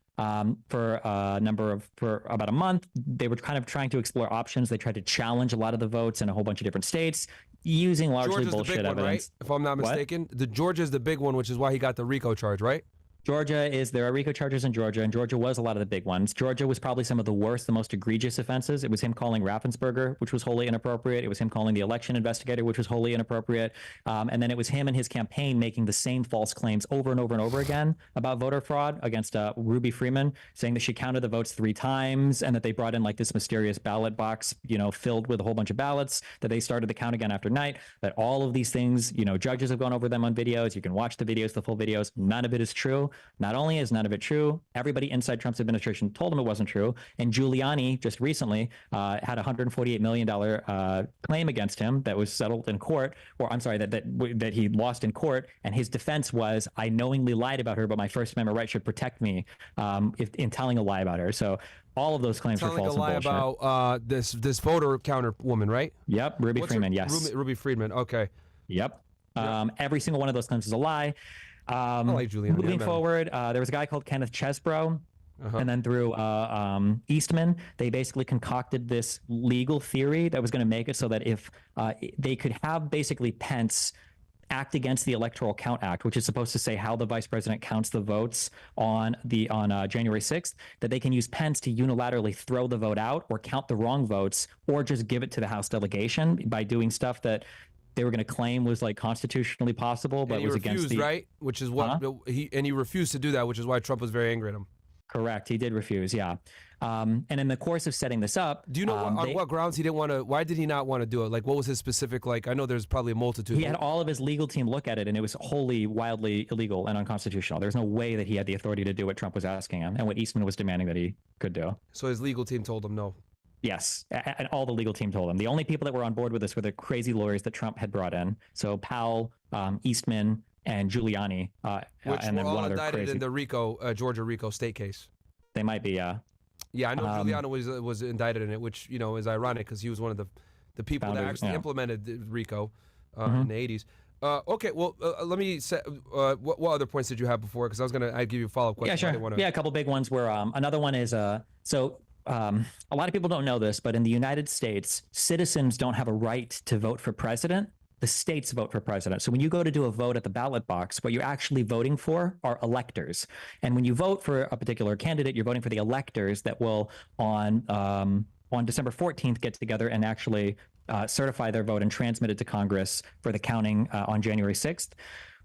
for about a month, they were kind of trying to explore options. They tried to challenge a lot of the votes in a whole bunch of different states using largely bullshit evidence. Right? If I'm not mistaken, the Georgia's the big one, which is why he got the RICO charge, right? There are RICO charges in Georgia, and Georgia was a lot of the big ones. Georgia was probably some of the worst, the most egregious offenses. It was him calling Raffensperger, which was wholly inappropriate. It was him calling the election investigator, which was wholly inappropriate. And then it was him and his campaign making the same false claims over and over and over again about voter fraud against Ruby Freeman, saying that she counted the votes 3 times and that they brought in like this mysterious ballot box, filled with a whole bunch of ballots, that they started the count again after night, that all of these things, judges have gone over them on videos. You can watch the videos, the full videos. None of it is true. Not only is none of it true, everybody inside Trump's administration told him it wasn't true. And Giuliani just recently had a $148 million claim against him that was settled in court, or I'm sorry, that he lost in court. And his defense was, I knowingly lied about her, but my First Amendment right should protect me in telling a lie about her. So all of those claims are false and bullshit. Telling a lie about this voter counter woman, right? Yep, Ruby Freeman, yes. Ruby Freeman, okay. Yep. Every single one of those claims is a lie. I like Giuliani. Moving forward, there was a guy called Kenneth Chesbrough, and then through Eastman, they basically concocted this legal theory that was going to make it so that if they could have basically Pence act against the Electoral Count Act, which is supposed to say how the vice president counts the votes on January 6th, that they can use Pence to unilaterally throw the vote out or count the wrong votes or just give it to the House delegation by doing stuff that they were going to claim was like constitutionally possible, but was against the right, which is what he refused to do that, which is why Trump was very angry at him. Correct, he did refuse, yeah. And in the course of setting this up, do you know on what grounds he didn't want to? Why did he not want to do it? Like, what was his specific? Like, I know there's probably a multitude. He had all of his legal team look at it, and it was wholly, wildly illegal and unconstitutional. There's no way that he had the authority to do what Trump was asking him, and what Eastman was demanding that he could do. So his legal team told him no. Yes, and all the legal team told him. The only people that were on board with this were the crazy lawyers that Trump had brought in. So Powell, Eastman, and Giuliani, which and were then all one other indicted crazy. in the Georgia RICO state case. They might be, yeah. Yeah, I know Giuliani was indicted in it, which is ironic because he was one of the people Founders, that actually yeah. implemented the RICO in the 80s. Okay, well, let me say, what other points did you have before? Because I'd give you a follow-up question. Yeah, sure. Yeah, a couple big ones were, another one is, a lot of people don't know this, but in the United States, citizens don't have a right to vote for president. The states vote for president. So when you go to do a vote at the ballot box, what you're actually voting for are electors. And when you vote for a particular candidate, you're voting for the electors that will on December 14th get together and actually certify their vote and transmit it to Congress for the counting on January 6th.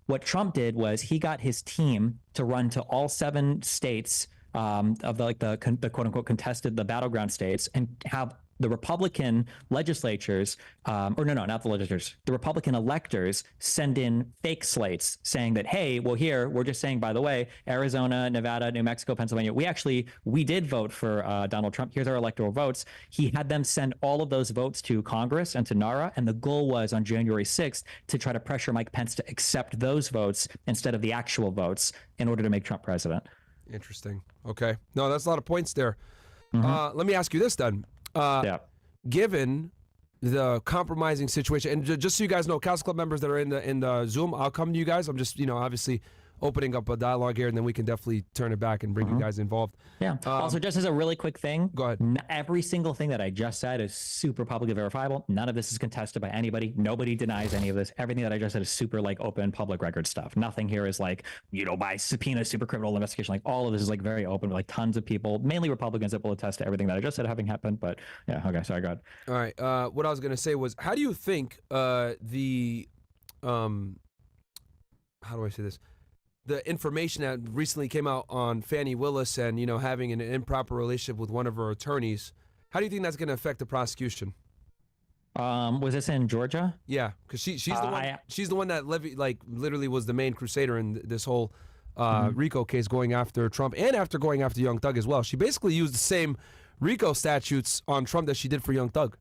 What Trump did was he got his team to run to all 7 states of the quote unquote contested, the battleground states, and have the Republican legislatures, not the legislatures, the Republican electors send in fake slates saying that, hey, well, here, we're just saying, by the way, Arizona, Nevada, New Mexico, Pennsylvania, we did vote for Donald Trump. Here's our electoral votes. He had them send all of those votes to Congress and to NARA, and the goal was on January 6th to try to pressure Mike Pence to accept those votes instead of the actual votes in order to make Trump president. Interesting. Okay. No, that's a lot of points there. Let me ask you this then. Given the compromising situation, and just so you guys know, CastleClub members that are in the Zoom, I'll come to you guys. I'm just, obviously opening up a dialogue here, and then we can definitely turn it back and bring you guys involved. Yeah. Also, just as a really quick thing, go ahead. Every single thing that I just said is super publicly verifiable. None of this is contested by anybody. Nobody denies any of this. Everything that I just said is super open public record stuff. Nothing here is by subpoena, super criminal investigation. All of this is very open. Tons of people, mainly Republicans, that will attest to everything that I just said having happened. But yeah, okay, sorry, go ahead. All right. What I was gonna say was, how do you think how do I say this? The information that recently came out on Fani Willis and, having an improper relationship with one of her attorneys, how do you think that's going to affect the prosecution? Was this in Georgia? Yeah, because she's the one that literally was the main crusader in this whole RICO case, going after Trump and after going after Young Thug as well. She basically used the same RICO statutes on Trump that she did for Young Thug.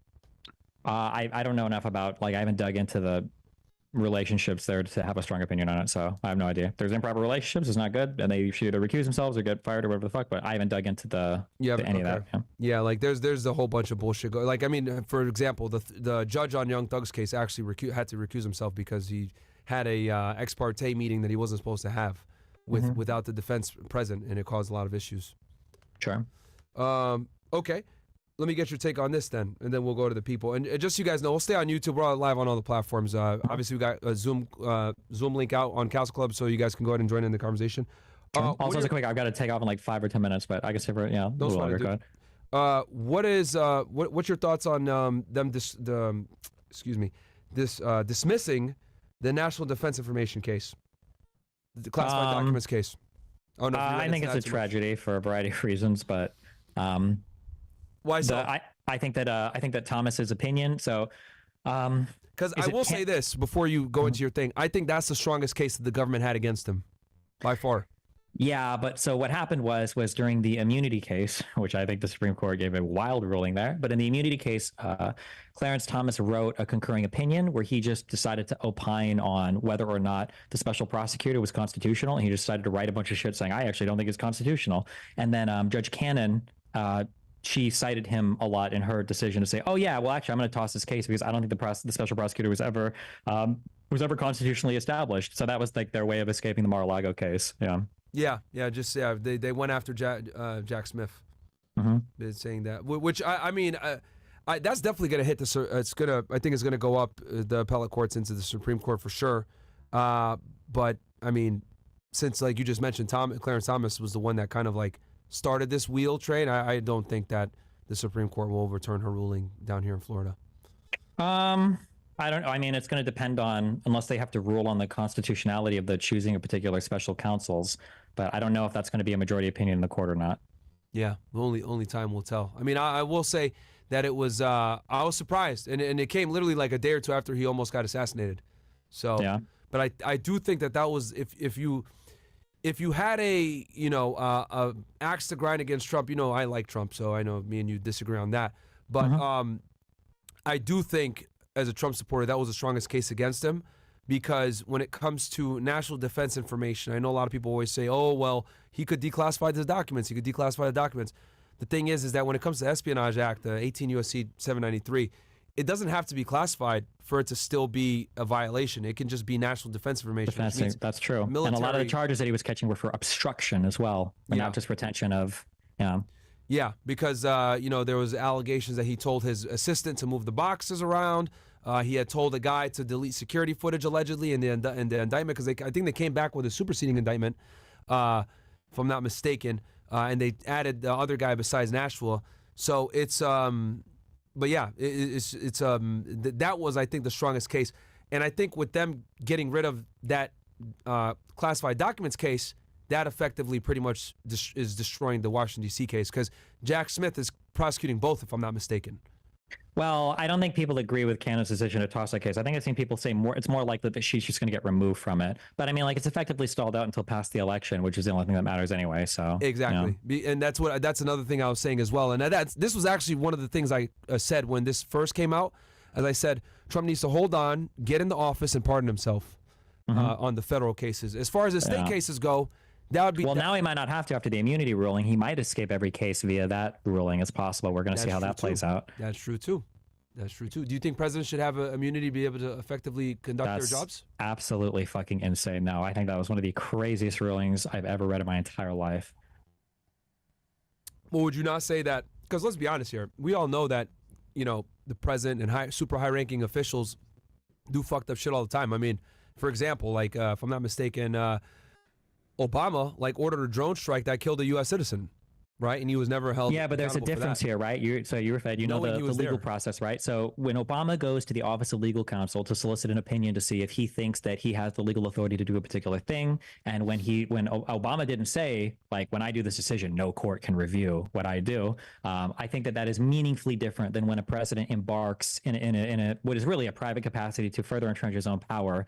I don't know enough about, I haven't dug into the relationships there to have a strong opinion on it, so I have no idea. If there's improper relationships, it's not good, and they should either recuse themselves or get fired or whatever the fuck, but I haven't dug into any of that. Yeah, there's a whole bunch of bullshit for example, the judge on Young Thug's case actually had to recuse himself because he had a ex parte meeting that he wasn't supposed to have without the defense present, and it caused a lot of issues. Sure. Okay. Let me get your take on this then, and then we'll go to the people. And just so you guys know, we'll stay on YouTube. We're live on all the platforms. Obviously, we got a Zoom link out on CastleClub, so you guys can go ahead and join in the conversation. Also, as a quick, I've got to take off in like 5 or 10 minutes, but I guess if we're, Don't sweat it, dude. What's your thoughts on them dismissing the National Defense Information case, the classified documents case? Oh no, I think it's a tragedy for a variety of reasons, but why so? I think that Thomas's opinion. So, because I will say this before you go into your thing, I think that's the strongest case that the government had against him, by far. Yeah, but so what happened was during the immunity case, which I think the Supreme Court gave a wild ruling there, but in the immunity case, Clarence Thomas wrote a concurring opinion where he just decided to opine on whether or not the special prosecutor was constitutional, and he decided to write a bunch of shit saying, I actually don't think it's constitutional. And then Judge Cannon, she cited him a lot in her decision to say, oh yeah, well actually I'm going to toss this case because I don't think the special prosecutor was ever constitutionally established. So that was like their way of escaping the Mar-a-Lago case. Yeah. They went after Jack Smith, saying that, which I mean, that's definitely going to hit the. I think it's going to go up the appellate courts into the Supreme Court for sure. But I mean, since like you just mentioned, Clarence Thomas was the one that kind of like started this wheel train. I don't think that the Supreme Court will overturn her ruling down here in Florida. I don't know. I mean, it's going to depend on, unless they have to rule on the constitutionality of the choosing of particular special counsels. But I don't know if that's going to be a majority opinion in the court or not. Yeah, only time will tell. I mean, I will say that it was, I was surprised. And it came literally like a day or two after he almost got assassinated. So, yeah. But I do think that was, if you had a axe to grind against Trump, I like Trump, so I know me and you disagree on that. But I do think, as a Trump supporter, that was the strongest case against him, because when it comes to national defense information, I know a lot of people always say, oh, well, he could declassify the documents. The thing is that when it comes to the Espionage Act, the 18 U.S.C. 793, it doesn't have to be classified for it to still be a violation. It can just be national defense information. That's true. And a lot of the charges that he was catching were for obstruction as well, and not just retention of, Yeah, because, there was allegations that he told his assistant to move the boxes around. He had told a guy to delete security footage, allegedly, in the indictment, because I think they came back with a superseding indictment, if I'm not mistaken, and they added the other guy besides Nashville. So it's, but yeah, that was, I think, the strongest case. And I think with them getting rid of that classified documents case, that effectively pretty much is destroying the Washington, D.C. case, because Jack Smith is prosecuting both, if I'm not mistaken. Well, I don't think people agree with Cannon's decision to toss that case. I think I've seen people say it's more likely that she's just going to get removed from it. But I mean, like, it's effectively stalled out until past the election, which is the only thing that matters anyway. So exactly, and that's another thing I was saying as well. And this was actually one of the things I said when this first came out. As I said, Trump needs to hold on, get in the office, and pardon himself on the federal cases. As far as the state cases go, that would be now he might not have to after the immunity ruling. He might escape every case via that ruling. It's possible. We're going to see how that plays out. That's true too. Do you think presidents should have immunity to be able to effectively conduct their jobs? Absolutely fucking insane. No, I think that was one of the craziest rulings I've ever read in my entire life. Well, would you not say that? Because let's be honest here. We all know that, the president and super high-ranking officials do fucked up shit all the time. I mean, for example, like, if I'm not mistaken, Obama, ordered a drone strike that killed a U.S. citizen. Right, and he was never held. Yeah, but there's a difference here, right? You were fed. You know the legal process, right? So when Obama goes to the Office of Legal Counsel to solicit an opinion to see if he thinks that he has the legal authority to do a particular thing, and when Obama didn't say, like, when I do this decision, no court can review what I do. I think that is meaningfully different than when a president embarks in a what is really a private capacity to further entrench his own power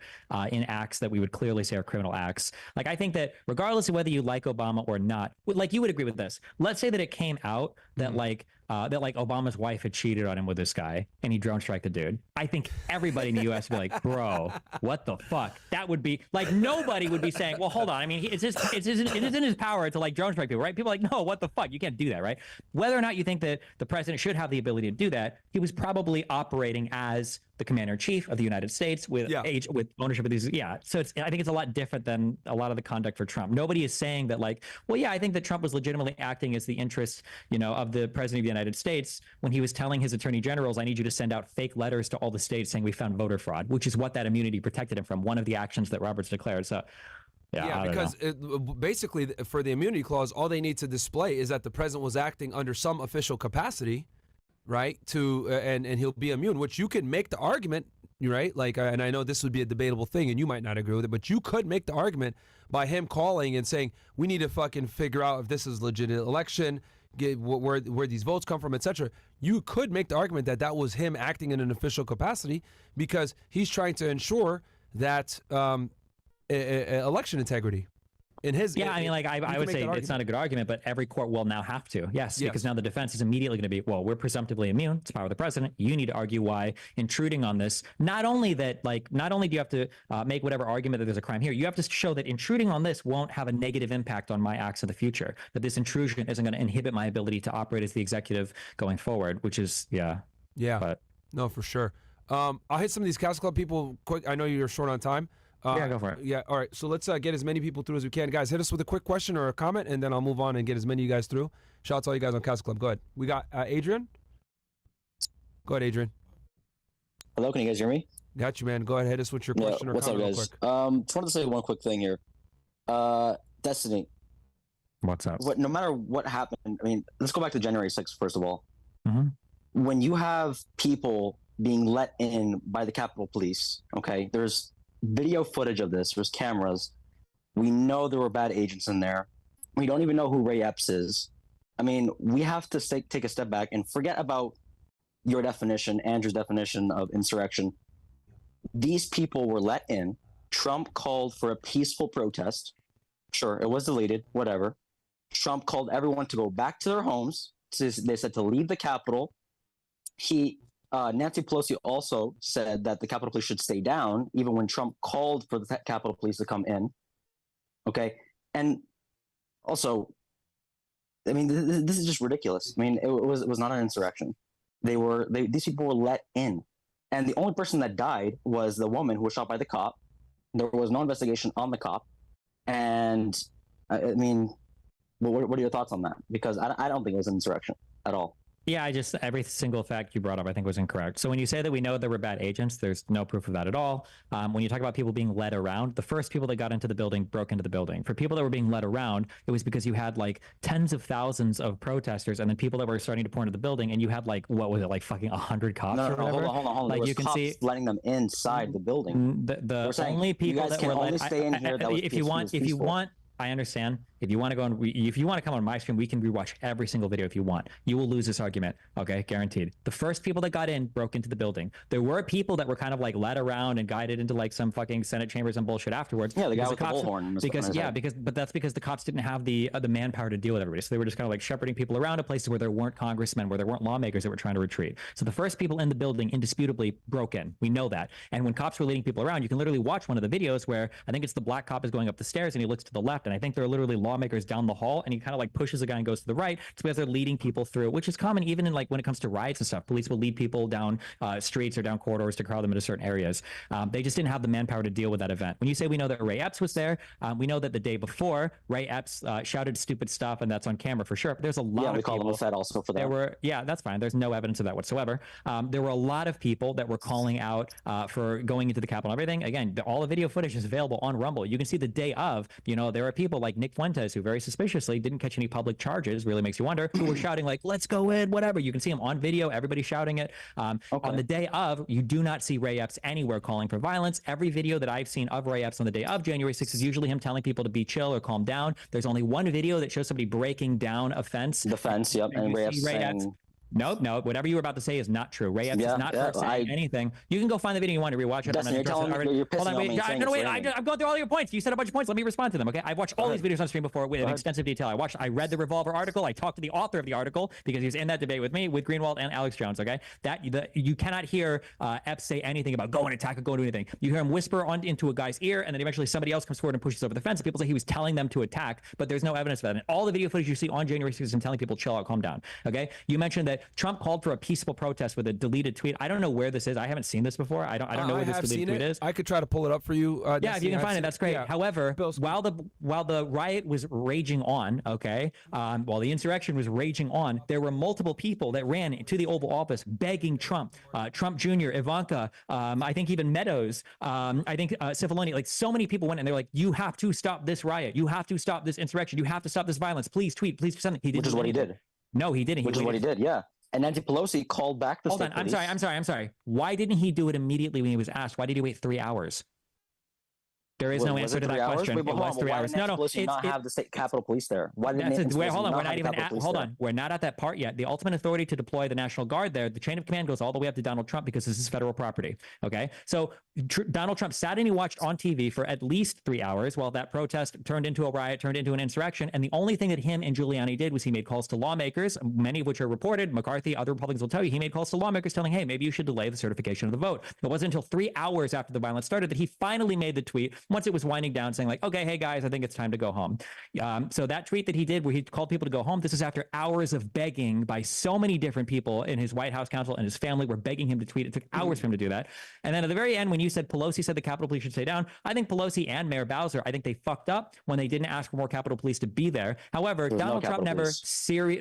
in acts that we would clearly say are criminal acts. Like, I think that regardless of whether you like Obama or not, like, you would agree with this. Let's say that it came out that that Obama's wife had cheated on him with this guy and he drone strike the dude. I think everybody in the U.S. would be like, bro, what the fuck? That would be like, nobody would be saying, well, hold on. I mean, it is in his power to drone strike people, right? People are like, no, what the fuck? You can't do that, right? Whether or not you think that the president should have the ability to do that, he was probably operating as the commander-in-chief of the United States with ownership of these. Yeah. So I think it's a lot different than a lot of the conduct for Trump. Nobody is saying that, like, well, yeah, I think that Trump was legitimately acting as the interests, of the president of the United States when he was telling his attorney generals, I need you to send out fake letters to all the states saying we found voter fraud, which is what that immunity protected him from, one of the actions that Roberts declared. So Yeah, because basically for the immunity clause, all they need to display is that the president was acting under some official capacity, right? And he'll be immune, which you can make the argument, right? Like, and I know this would be a debatable thing, and you might not agree with it, but you could make the argument by him calling and saying, we need to fucking figure out if this is a legitimate election, get where these votes come from, etc. You could make the argument that that was him acting in an official capacity because he's trying to ensure that election integrity. I mean, like I would say it's not a good argument, but every court will now have to. Yes, because now the defense is immediately going to be, well, we're presumptively immune. It's the power of the president. You need to argue why intruding on this. Not only do you have to make whatever argument that there's a crime here, you have to show that intruding on this won't have a negative impact on my acts in the future. That this intrusion isn't going to inhibit my ability to operate as the executive going forward. Which is But no, for sure. I'll hit some of these CastleClub people quick. I know you're short on time. Go for it. Yeah, all right. So let's get as many people through as we can. Guys, hit us with a quick question or a comment, and then I'll move on and get as many of you guys through. Shout out to all you guys on CastleClub. Go ahead. We got Adrian. Go ahead, Adrian. Hello, can you guys hear me? Got you, man. Go ahead, hit us with your question or what's comment up, guys? real quick. Just wanted to say one quick thing here. Destiny. What's up? No matter what happened, I mean, let's go back to January 6th, first of all. Mm-hmm. When you have people being let in by the Capitol Police, okay, there's video footage of this. There's cameras. We know there were bad agents in there. We don't even know who Ray Epps is. I mean, we have to take a step back and forget about your definition, Andrew's definition of insurrection. These people were let in. Trump called for a peaceful protest. Sure, it was deleted, whatever. Trump called everyone to go back to their homes. They said to leave the Capitol. Nancy Pelosi also said that the Capitol Police should stay down, even when Trump called for the Capitol Police to come in. Okay, and also, I mean, this is just ridiculous. I mean, it was not an insurrection. These people were let in, and the only person that died was the woman who was shot by the cop. There was no investigation on the cop, and I mean, what are your thoughts on that? Because I don't think it was an insurrection at all. Yeah, every single fact you brought up, I think, was incorrect. So when you say that we know there were bad agents, there's no proof of that at all. When you talk about people being led around, the first people that got into the building broke into the building. For people that were being led around, it was because you had like tens of thousands of protesters and then people that were starting to pour into the building, and you had like, what was it, like fucking 100 cops? No, hold on. Like there you can cops see letting them inside the building. The only people that were only stay in here. If you want, I understand. If you want to go on, if you want to come on my stream, we can rewatch every single video if you want. You will lose this argument, okay? Guaranteed. The first people that got in broke into the building. There were people that were kind of like led around and guided into like some fucking Senate chambers and bullshit afterwards. Yeah, the guy with the bullhorn. But that's because the cops didn't have the manpower to deal with everybody. So they were just kind of like shepherding people around to places where there weren't congressmen, where there weren't lawmakers that were trying to retreat. So the first people in the building indisputably broke in. We know that. And when cops were leading people around, you can literally watch one of the videos where I think it's the black cop is going up the stairs and he looks to the left, and I think there are literally lawmakers down the hall, and he kind of like pushes a guy and goes to the right. It's because they're leading people through, which is common even in like when it comes to riots and stuff. Police will lead people down streets or down corridors to crowd them into certain areas. They just didn't have the manpower to deal with that event. When you say we know that Ray Epps was there, we know that the day before Ray Epps shouted stupid stuff, and that's on camera for sure. But there's a lot of people. Call him a fed also for that. That's fine. There's no evidence of that whatsoever. There were a lot of people that were calling out for going into the Capitol and everything. Again, all the video footage is available on Rumble. You can see the day of. There are people like Nick Fu3nt3s who very suspiciously didn't catch any public charges, really makes you wonder, who were shouting like, let's go in, whatever. You can see him on video, everybody shouting it. On the day of, you do not see Ray Epps anywhere calling for violence. Every video that I've seen of Ray Epps on the day of January 6th is usually him telling people to be chill or calm down. There's only one video that shows somebody breaking down a fence. The fence, yep. And Ray Epps saying... No, whatever you were about to say is not true. Ray Epps is not saying anything. You can go find the video you want to rewatch it. Destiny, you're pissing on me. I'm going through all your points. You said a bunch of points. Let me respond to them, okay? I've watched all these videos on stream before with extensive detail. I read the Revolver article. I talked to the author of the article because he was in that debate with me, with Greenwald and Alex Jones, okay? You cannot hear Epps say anything about go and attack or go and do anything. You hear him whisper into a guy's ear, and then eventually somebody else comes forward and pushes over the fence. And people say he was telling them to attack, but there's no evidence of that. And all the video footage you see on January 6th is him telling people chill out, calm down, okay? You mentioned that Trump called for a peaceful protest with a deleted tweet. I don't know where this is. I haven't seen this before. I don't know where this deleted tweet is. I could try to pull it up for you. Yeah, if you can find it, that's great. Yeah. However, while the riot was raging on, okay, while the insurrection was raging on, there were multiple people that ran to the Oval Office begging Trump, Trump Jr., Ivanka, I think even Meadows, I think Cipollone, like so many people went and they're like, you have to stop this riot. You have to stop this insurrection. You have to stop this violence. Please tweet, please do something. He didn't. Which is what he did. No, he didn't. Which is what he did, yeah. And Nancy Pelosi called back the state police. I'm sorry. Why didn't he do it immediately when he was asked? Why did he wait 3 hours? There is no answer to that question. Wait, it was 3 hours. No, Pelosi not have the state Capitol Police there? Why didn't wait, hold on. We're not even at, hold on. We're not at that part yet. The ultimate authority to deploy the National Guard there, the chain of command goes all the way up to Donald Trump because this is federal property. Okay, so Donald Trump sat and he watched on TV for at least 3 hours while that protest turned into a riot, turned into an insurrection. And the only thing that him and Giuliani did was he made calls to lawmakers, many of which are reported. McCarthy, other Republicans will tell you, he made calls to lawmakers telling, hey, maybe you should delay the certification of the vote. It wasn't until 3 hours after the violence started that he finally made the tweet once it was winding down saying like, okay, hey guys, I think it's time to go home. So that tweet that he did where he called people to go home, this is after hours of begging by so many different people in his White House counsel and his family were begging him to tweet. It took hours for him to do that. And then at the very end, when you said Pelosi said the Capitol Police should stay down, I think Pelosi and Mayor Bowser, I think they fucked up when they didn't ask for more Capitol Police to be there. However, Donald Trump never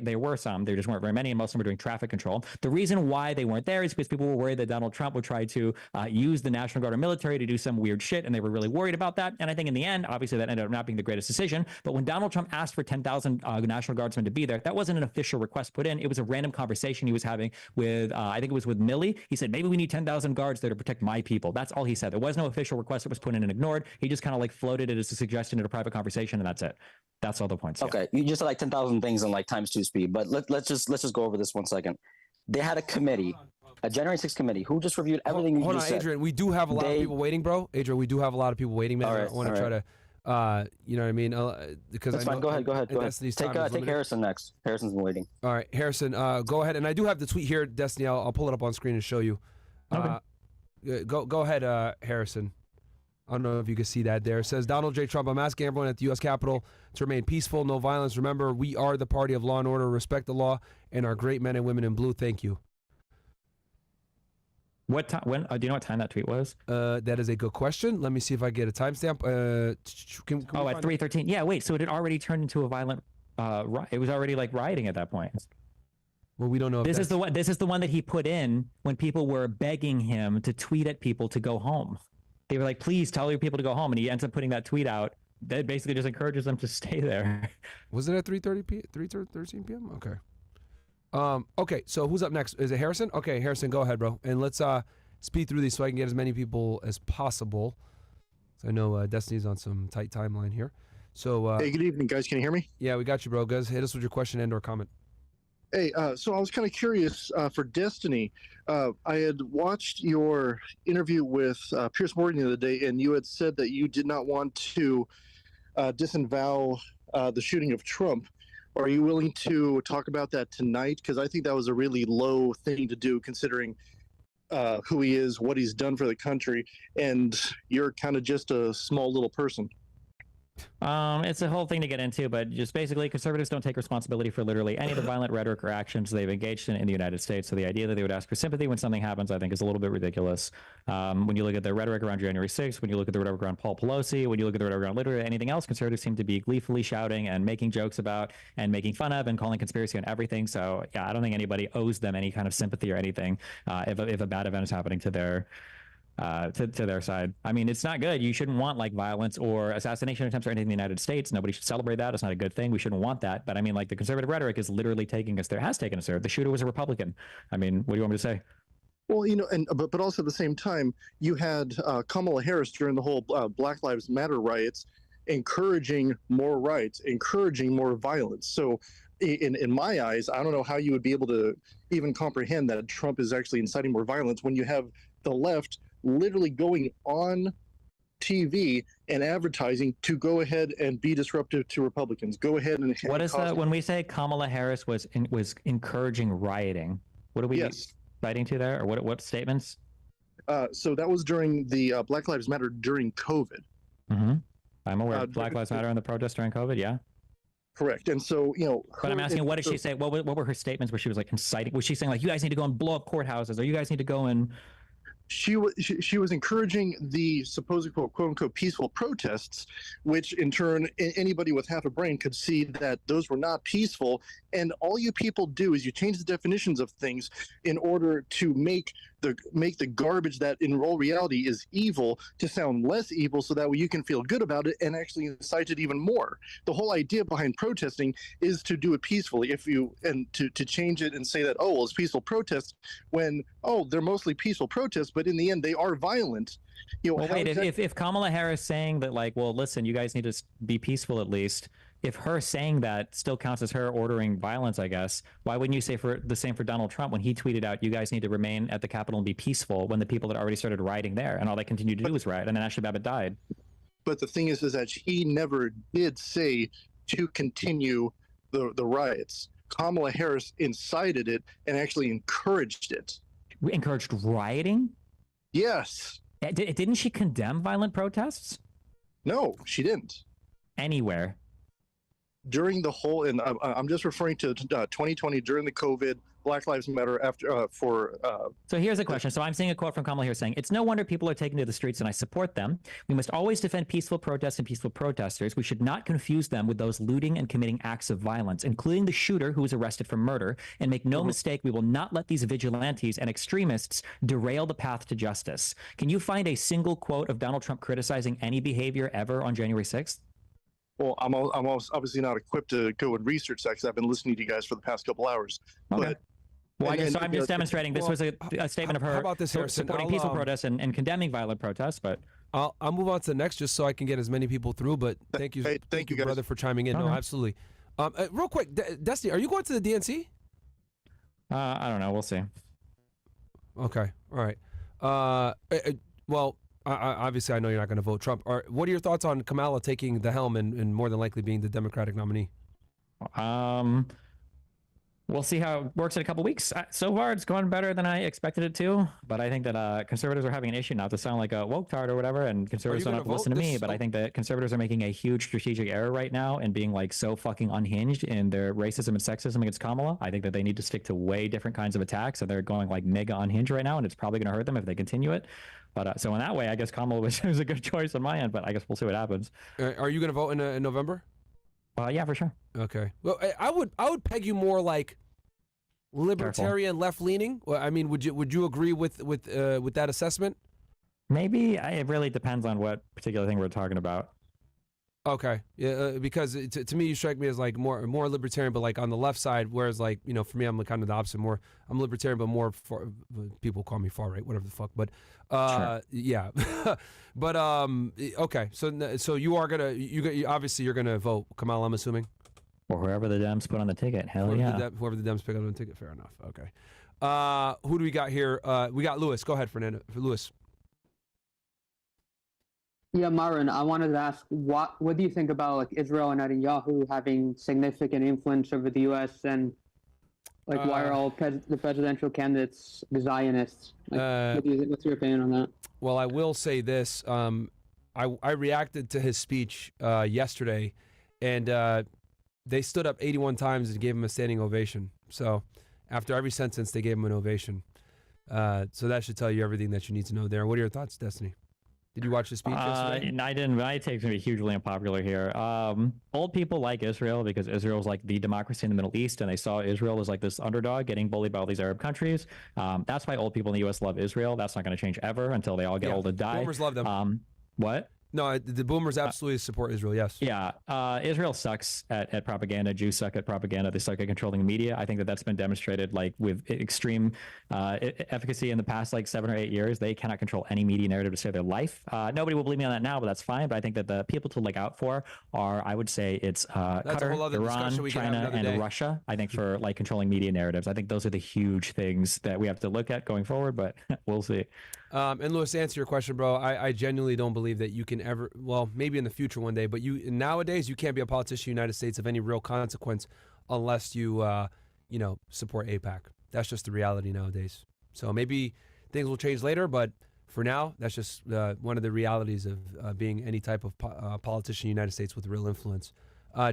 there were some, there just weren't very many, and most of them were doing traffic control. The reason why they weren't there is because people were worried that Donald Trump would try to use the National Guard or military to do some weird shit, and they were really worried about that. And I think in the end, obviously that ended up not being the greatest decision. But when Donald Trump asked for 10,000 National Guardsmen to be there, that wasn't an official request put in. It was a random conversation he was having with, I think it was with Milley. He said, maybe we need 10,000 guards there to protect my people. That's all he said. There was no official request that was put in and ignored. He just kind of like floated it as a suggestion at a private conversation, and that's it. That's all the points. Okay, you just said like 10,000 things in like times 2 speed. But let's just go over this 1 second. They had a committee, a January 6th committee, who just reviewed everything. Hold on, Adrian. We do have a lot of people waiting, bro. Adrian, we do have a lot of people waiting, man. I want to try to. You know what I mean? Because that's fine. Go ahead. Take Harrison next. Harrison's been waiting. All right, Harrison, go ahead. And I do have the tweet here, Destiny. I'll pull it up on screen and show you. Okay. Go ahead, Harrison. I don't know if you can see that there. It says, Donald J. Trump, I'm asking everyone at the U.S. Capitol to remain peaceful, no violence. Remember, we are the party of law and order. Respect the law and our great men and women in blue. Thank you. What time? When? Do you know what time that tweet was? That is a good question. Let me see if I get a timestamp. At 3:13. Yeah, wait. So it had already turned into a violent. It was already like rioting at that point. Well, we don't know. This is the one. This is the one that he put in when people were begging him to tweet at people to go home. They were like, "Please tell your people to go home," and he ends up putting that tweet out. That basically just encourages them to stay there. Was it at 3:13 p.m.? Okay. Okay, so who's up next? Is it Harrison? Okay, Harrison, go ahead, bro. And let's speed through these so I can get as many people as possible. So I know Destiny's on some tight timeline here. So hey, good evening, guys. Can you hear me? Yeah, we got you, bro. Guys, hit us with your question and or comment. Hey, so I was kind of curious for Destiny. I had watched your interview with Pierce Morgan the other day, and you had said that you did not want to disavow the shooting of Trump. Are you willing to talk about that tonight? Because I think that was a really low thing to do, considering who he is, what he's done for the country, and you're kind of just a small little person. It's a whole thing to get into, but just basically conservatives don't take responsibility for literally any of the violent rhetoric or actions they've engaged in the United States. So the idea that they would ask for sympathy when something happens, I think, is a little bit ridiculous. When you look at the rhetoric around January 6th, when you look at the rhetoric around Paul Pelosi, when you look at the rhetoric around literally anything else, conservatives seem to be gleefully shouting and making jokes about and making fun of and calling conspiracy on everything. So yeah, I don't think anybody owes them any kind of sympathy or anything if a bad event is happening to their to their side. I mean, it's not good. You shouldn't want like violence or assassination attempts or anything in the United States. Nobody should celebrate that. It's not a good thing. We shouldn't want that. But I mean, like the conservative rhetoric is literally taking us there, has taken us there. The shooter was a Republican. I mean, what do you want me to say? Well, you know, and but also at the same time, you had Kamala Harris during the whole Black Lives Matter riots, encouraging more riots, encouraging more violence. So in my eyes, I don't know how you would be able to even comprehend that Trump is actually inciting more violence when you have the left literally going on TV and advertising to go ahead and be disruptive to Republicans. Go ahead and what is that when we say Kamala Harris was encouraging rioting? What are we citing to there, or what statements? So that was during the Black Lives Matter during COVID. Mm-hmm. I'm aware of Black Lives Matter and the protest during COVID. Yeah. Correct. And so, But I'm asking, what did she say? What were her statements where she was like inciting? Was she saying like, you guys need to go and blow up courthouses, or you guys need to go and? She was encouraging the supposed quote unquote peaceful protests, which in turn anybody with half a brain could see that those were not peaceful. And all you people do is you change the definitions of things in order to make the garbage that in all reality is evil to sound less evil, so that way you can feel good about it and actually incite it even more. The whole idea behind protesting is to do it peacefully. To change it and say that, oh, well, it's peaceful protest, when they're mostly peaceful protests, but in the end they are violent. Well, wait, if Kamala Harris saying that, like, well, listen, you guys need to be peaceful at least, if her saying that still counts as her ordering violence, I guess, why wouldn't you say for the same for Donald Trump when he tweeted out, you guys need to remain at the Capitol and be peaceful, when the people had already started rioting there and all they continued to do was riot, and then Ashley Babbitt died? But the thing is that he never did say to continue the riots. Kamala Harris incited it and actually encouraged it. Encouraged rioting? Yes. Didn't she condemn violent protests? No, she didn't. Anywhere. During the whole, and I'm just referring to 2020 during the COVID, Black Lives Matter So here's a question. So I'm seeing a quote from Kamala here saying, it's no wonder people are taking to the streets and I support them. We must always defend peaceful protests and peaceful protesters. We should not confuse them with those looting and committing acts of violence, including the shooter who was arrested for murder. And make no mistake, we will not let these vigilantes and extremists derail the path to justice. Can you find a single quote of Donald Trump criticizing any behavior ever on January 6th? Well, I'm obviously not equipped to go and research that because I've been listening to you guys for the past couple hours. Okay. Well, I guess so. I'm just demonstrating. This was a statement of her how about this, Harrison? supporting peaceful protests and condemning violent protests. But I'll move on to the next just so I can get as many people through. But thank you, thank you, guys, brother, for chiming in. No, absolutely. Real quick, Destiny, are you going to the DNC? I don't know. We'll see. Okay. All right. Well. Obviously, I know you're not going to vote Trump. What are your thoughts on Kamala taking the helm and more than likely being the Democratic nominee? We'll see how it works in a couple weeks. So far, it's going better than I expected it to. But I think that conservatives are having an issue, not to sound like a woke tard or whatever, and conservatives don't have to listen to me, but I think that conservatives are making a huge strategic error right now and being like so fucking unhinged in their racism and sexism against Kamala. I think that they need to stick to way different kinds of attacks, and they're going like mega unhinged right now, and it's probably going to hurt them if they continue it. But so in that way, I guess Kamala was a good choice on my end, but I guess we'll see what happens. Are you going to vote in November? Yeah, for sure. Okay. Well, I would peg you more like libertarian, left leaning. Well, I mean, would you agree with that assessment? Maybe. It really depends on what particular thing we're talking about. Okay. Yeah, because to me, you strike me as like more libertarian, but like on the left side. Whereas like for me, I'm like kind of the opposite. I'm libertarian, but more far, people call me far right, whatever the fuck. But sure. Yeah. But okay. So you are obviously you're gonna vote Kamala, I'm assuming. Or whoever the Dems put on the ticket. Hell yeah. Whoever the Dems pick up on the ticket. Fair enough. Okay. Who do we got here? We got Lewis. Go ahead, Fernando. Lewis. Yeah, Myron, I wanted to ask, what do you think about like Israel and Netanyahu having significant influence over the U.S. and like why are all the presidential candidates Zionists? Like, what's your opinion on that? Well, I will say this. I reacted to his speech yesterday, and they stood up 81 times and gave him a standing ovation. So after every sentence, they gave him an ovation. So that should tell you everything that you need to know there. What are your thoughts, Destiny? Did you watch the speech yesterday? I didn't. My take's gonna be hugely unpopular here. Old people like Israel because Israel is like the democracy in the Middle East, and they saw Israel as like this underdog getting bullied by all these Arab countries. That's why old people in the U.S. love Israel. That's not going to change ever until they all get old and die. Boomers love them. What? No, the boomers absolutely support Israel, yes. Yeah, Israel sucks at propaganda. Jews suck at propaganda. They suck at controlling the media. I think that's been demonstrated like with extreme efficacy in the past like 7 or 8 years. They cannot control any media narrative to save their life. Nobody will believe me on that now, but that's fine. But I think that the people to look out for are, I would say, it's Qatar, Iran, China, and Russia. I think for like controlling media narratives. I think those are the huge things that we have to look at going forward, but we'll see. And Lewis, to answer your question, bro, I genuinely don't believe that you can ever, well, maybe in the future one day, but nowadays you can't be a politician in the United States of any real consequence unless you, support AIPAC. That's just the reality nowadays. So maybe things will change later, but for now, that's just one of the realities of being any type of politician in the United States with real influence.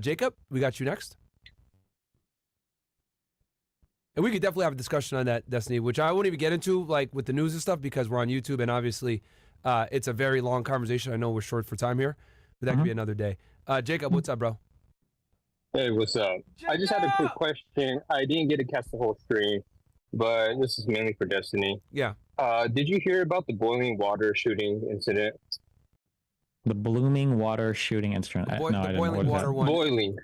Jacob, we got you next. And we could definitely have a discussion on that, Destiny, which I won't even get into, like, with the news and stuff, because we're on YouTube, and obviously it's a very long conversation. I know we're short for time here, but that could be another day. Jacob, what's up, bro? Hey, what's up? I just had a quick question. I didn't get to catch the whole stream, but this is mainly for Destiny. Yeah. Did you hear about the boiling water shooting incident? The blooming water shooting incident. The No, I didn't know boiling what water that. one. Boiling.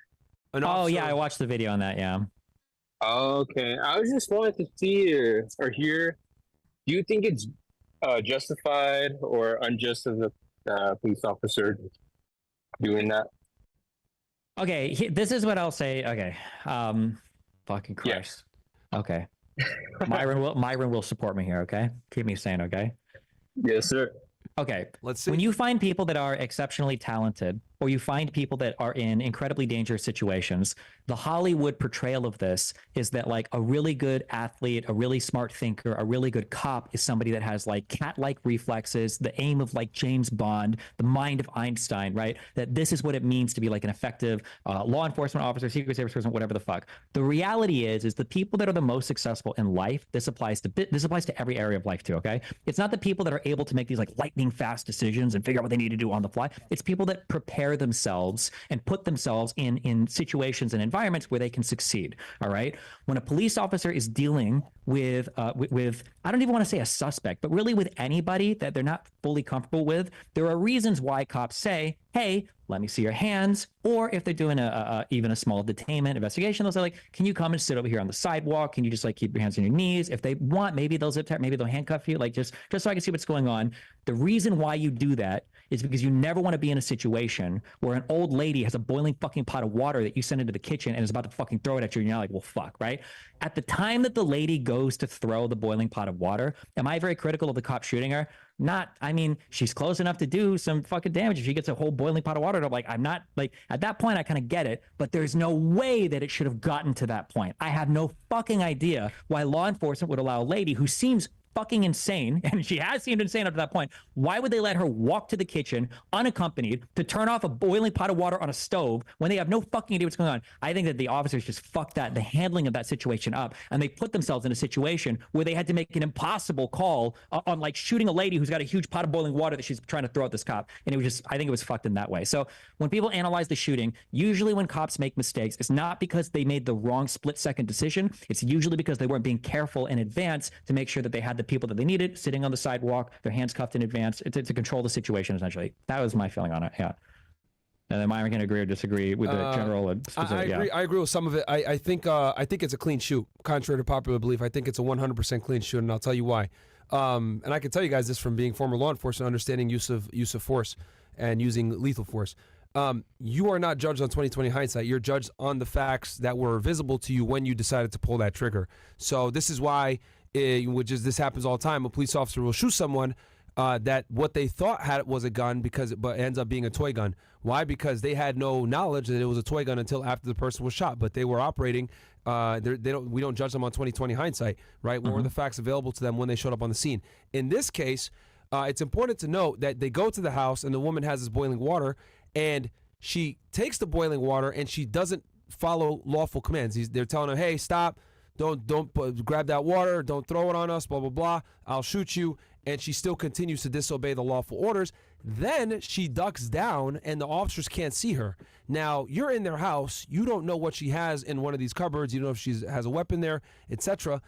An Oh officer- yeah, I watched the video on that. Yeah. Okay. I was just wanting to see or hear, do you think it's justified or unjust of the police officer doing that? Okay, this is what I'll say. Okay, fucking Christ. Okay, Myron will support me here. Okay, keep me sane. Okay. Yes, sir. Okay, let's see. When you find people that are exceptionally talented, or you find people that are in incredibly dangerous situations, the Hollywood portrayal of this is that like a really good athlete, a really smart thinker, a really good cop is somebody that has like cat-like reflexes, the aim of like James Bond, the mind of Einstein, right? That this is what it means to be like an effective law enforcement officer, secret service person, whatever the fuck. The reality is the people that are the most successful in life, this applies to every area of life too, okay? It's not the people that are able to make these like lightning fast decisions and figure out what they need to do on the fly. It's people that prepare themselves and put themselves in situations and environments where they can succeed. All right. When a police officer is dealing with I don't even want to say a suspect, but really with anybody that they're not fully comfortable with, there are reasons why cops say, hey, let me see your hands. Or if they're doing even a small detainment investigation, they'll say like, can you come and sit over here on the sidewalk? Can you just like keep your hands on your knees? If they want, maybe they'll zip tie, maybe they'll handcuff you, like just so I can see what's going on. The reason why you do that is because you never want to be in a situation where an old lady has a boiling fucking pot of water that you send into the kitchen and is about to fucking throw it at you, and you're like, well, fuck, right? At the time that the lady goes to throw the boiling pot of water, am I very critical of the cop shooting her? Not. I mean, she's close enough to do some fucking damage. If she gets a whole boiling pot of water, I'm like, I'm not like, at that point, I kind of get it, but there's no way that it should have gotten to that point. I have no fucking idea why law enforcement would allow a lady who seems fucking insane, and she has seemed insane up to that point. Why would they let her walk to the kitchen unaccompanied to turn off a boiling pot of water on a stove when they have no fucking idea what's going on? I think that the officers just fucked the handling of that situation up, and they put themselves in a situation where they had to make an impossible call on like shooting a lady who's got a huge pot of boiling water that she's trying to throw at this cop. And it was just, I think it was fucked in that way. So when people analyze the shooting, usually when cops make mistakes, it's not because they made the wrong split-second decision. It's usually because they weren't being careful in advance to make sure that they had the people that they needed sitting on the sidewalk, their hands cuffed in advance to control the situation, essentially. That was my feeling on it, yeah. And then Myron can agree or disagree with the general and specific. I agree with some of it. I think it's a clean shoot, contrary to popular belief. I think it's a 100% clean shoot, and I'll tell you why. And I can tell you guys this from being former law enforcement, understanding use of force and using lethal force. You are not judged on 20/20 hindsight. You're judged on the facts that were visible to you when you decided to pull that trigger. So this is why, this happens all the time. A police officer will shoot someone that what they thought was a gun but it ends up being a toy gun. Why? Because they had no knowledge that it was a toy gun until after the person was shot. But they were operating. We don't judge them on 20/20 hindsight, right? What were the facts available to them when they showed up on the scene? In this case, it's important to note that they go to the house and the woman has this boiling water, and she takes the boiling water and she doesn't follow lawful commands. They're telling her, hey, stop. Don't grab that water. Don't throw it on us, blah, blah, blah. I'll shoot you. And she still continues to disobey the lawful orders. Then she ducks down and the officers can't see her. Now, you're in their house. You don't know what she has in one of these cupboards. You don't know if she has a weapon there, etc.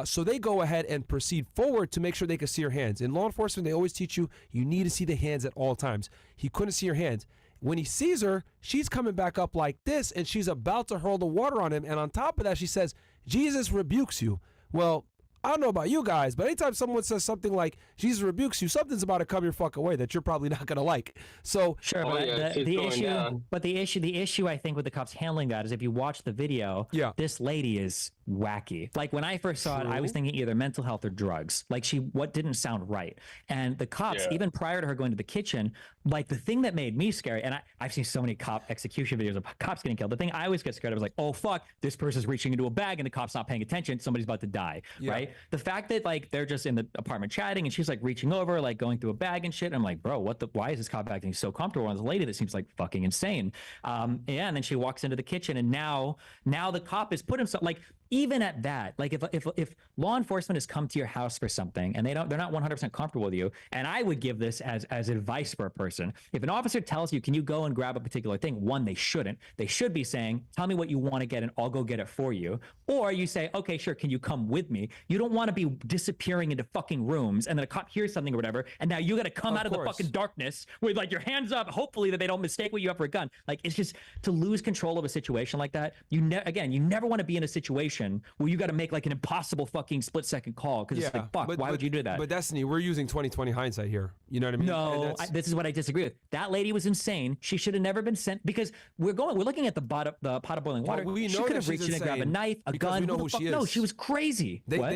So they go ahead and proceed forward to make sure they can see her hands. In law enforcement, they always teach you need to see the hands at all times. He couldn't see her hands. When he sees her, she's coming back up like this, and she's about to hurl the water on him. And on top of that, she says, Jesus rebukes you. Well, I don't know about you guys, but anytime someone says something like Jesus rebukes you, something's about to come your fucking way that you're probably not going to like. So sure, but the issue I think with the cops handling that is if you watch the video, this lady is wacky. Like when I first saw it, I was thinking either mental health or drugs. Like what didn't sound right. And the cops, even prior to her going to the kitchen, like the thing that made me scary, and I've seen so many cop execution videos of cops getting killed. The thing I always get scared of was like, oh fuck, this person's reaching into a bag and the cop's not paying attention. Somebody's about to die, right? The fact that like they're just in the apartment chatting and she's like reaching over, like going through a bag and shit. I'm like, bro, why is this cop acting so comfortable on this lady that seems like fucking insane? And then she walks into the kitchen and now the cop has put himself like, even at that, like if law enforcement has come to your house for something and they're not 100% comfortable with you, and I would give this as advice for a person. If an officer tells you, can you go and grab a particular thing? One, they shouldn't. They should be saying, tell me what you want to get and I'll go get it for you. Or you say, okay, sure, can you come with me? You don't want to be disappearing into fucking rooms and then a cop hears something or whatever, and now you got to come out of the fucking darkness with like your hands up, hopefully that they don't mistake what you have for a gun. Like it's just to lose control of a situation like that. You never want to be in a situation where you got to make like an impossible fucking split-second call because it's like, fuck, why would you do that? But Destiny, we're using 20/20 hindsight here. You know what I mean? No, this is what I disagree with. That lady was insane. She should have never been sent because we're looking at the pot of boiling water. We know she could have reached in and grabbed a knife, a gun. We know who she is. No, she was crazy. But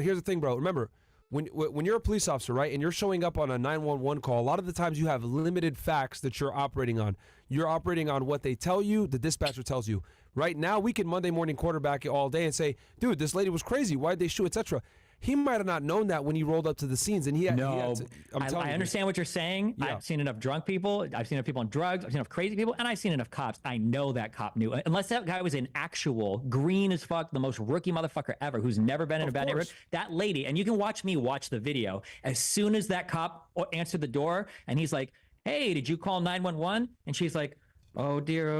here's the thing, bro. Remember, when you're a police officer, right, and you're showing up on a 911 call, a lot of the times you have limited facts that you're operating on. You're operating on what they tell you, the dispatcher tells you. Right now, we can Monday morning quarterback it all day and say, dude, this lady was crazy. Why'd they shoot, etc. He might have not known that when he rolled up to the scenes, and I understand what you're saying. Yeah. I've seen enough drunk people. I've seen enough people on drugs. I've seen enough crazy people, and I've seen enough cops. I know that cop knew. Unless that guy was an actual green as fuck, the most rookie motherfucker ever, who's never been in a bad neighborhood. That lady, and you can watch me watch the video. As soon as that cop answered the door, and he's like, "Hey, did you call 911?" And she's like, oh dear,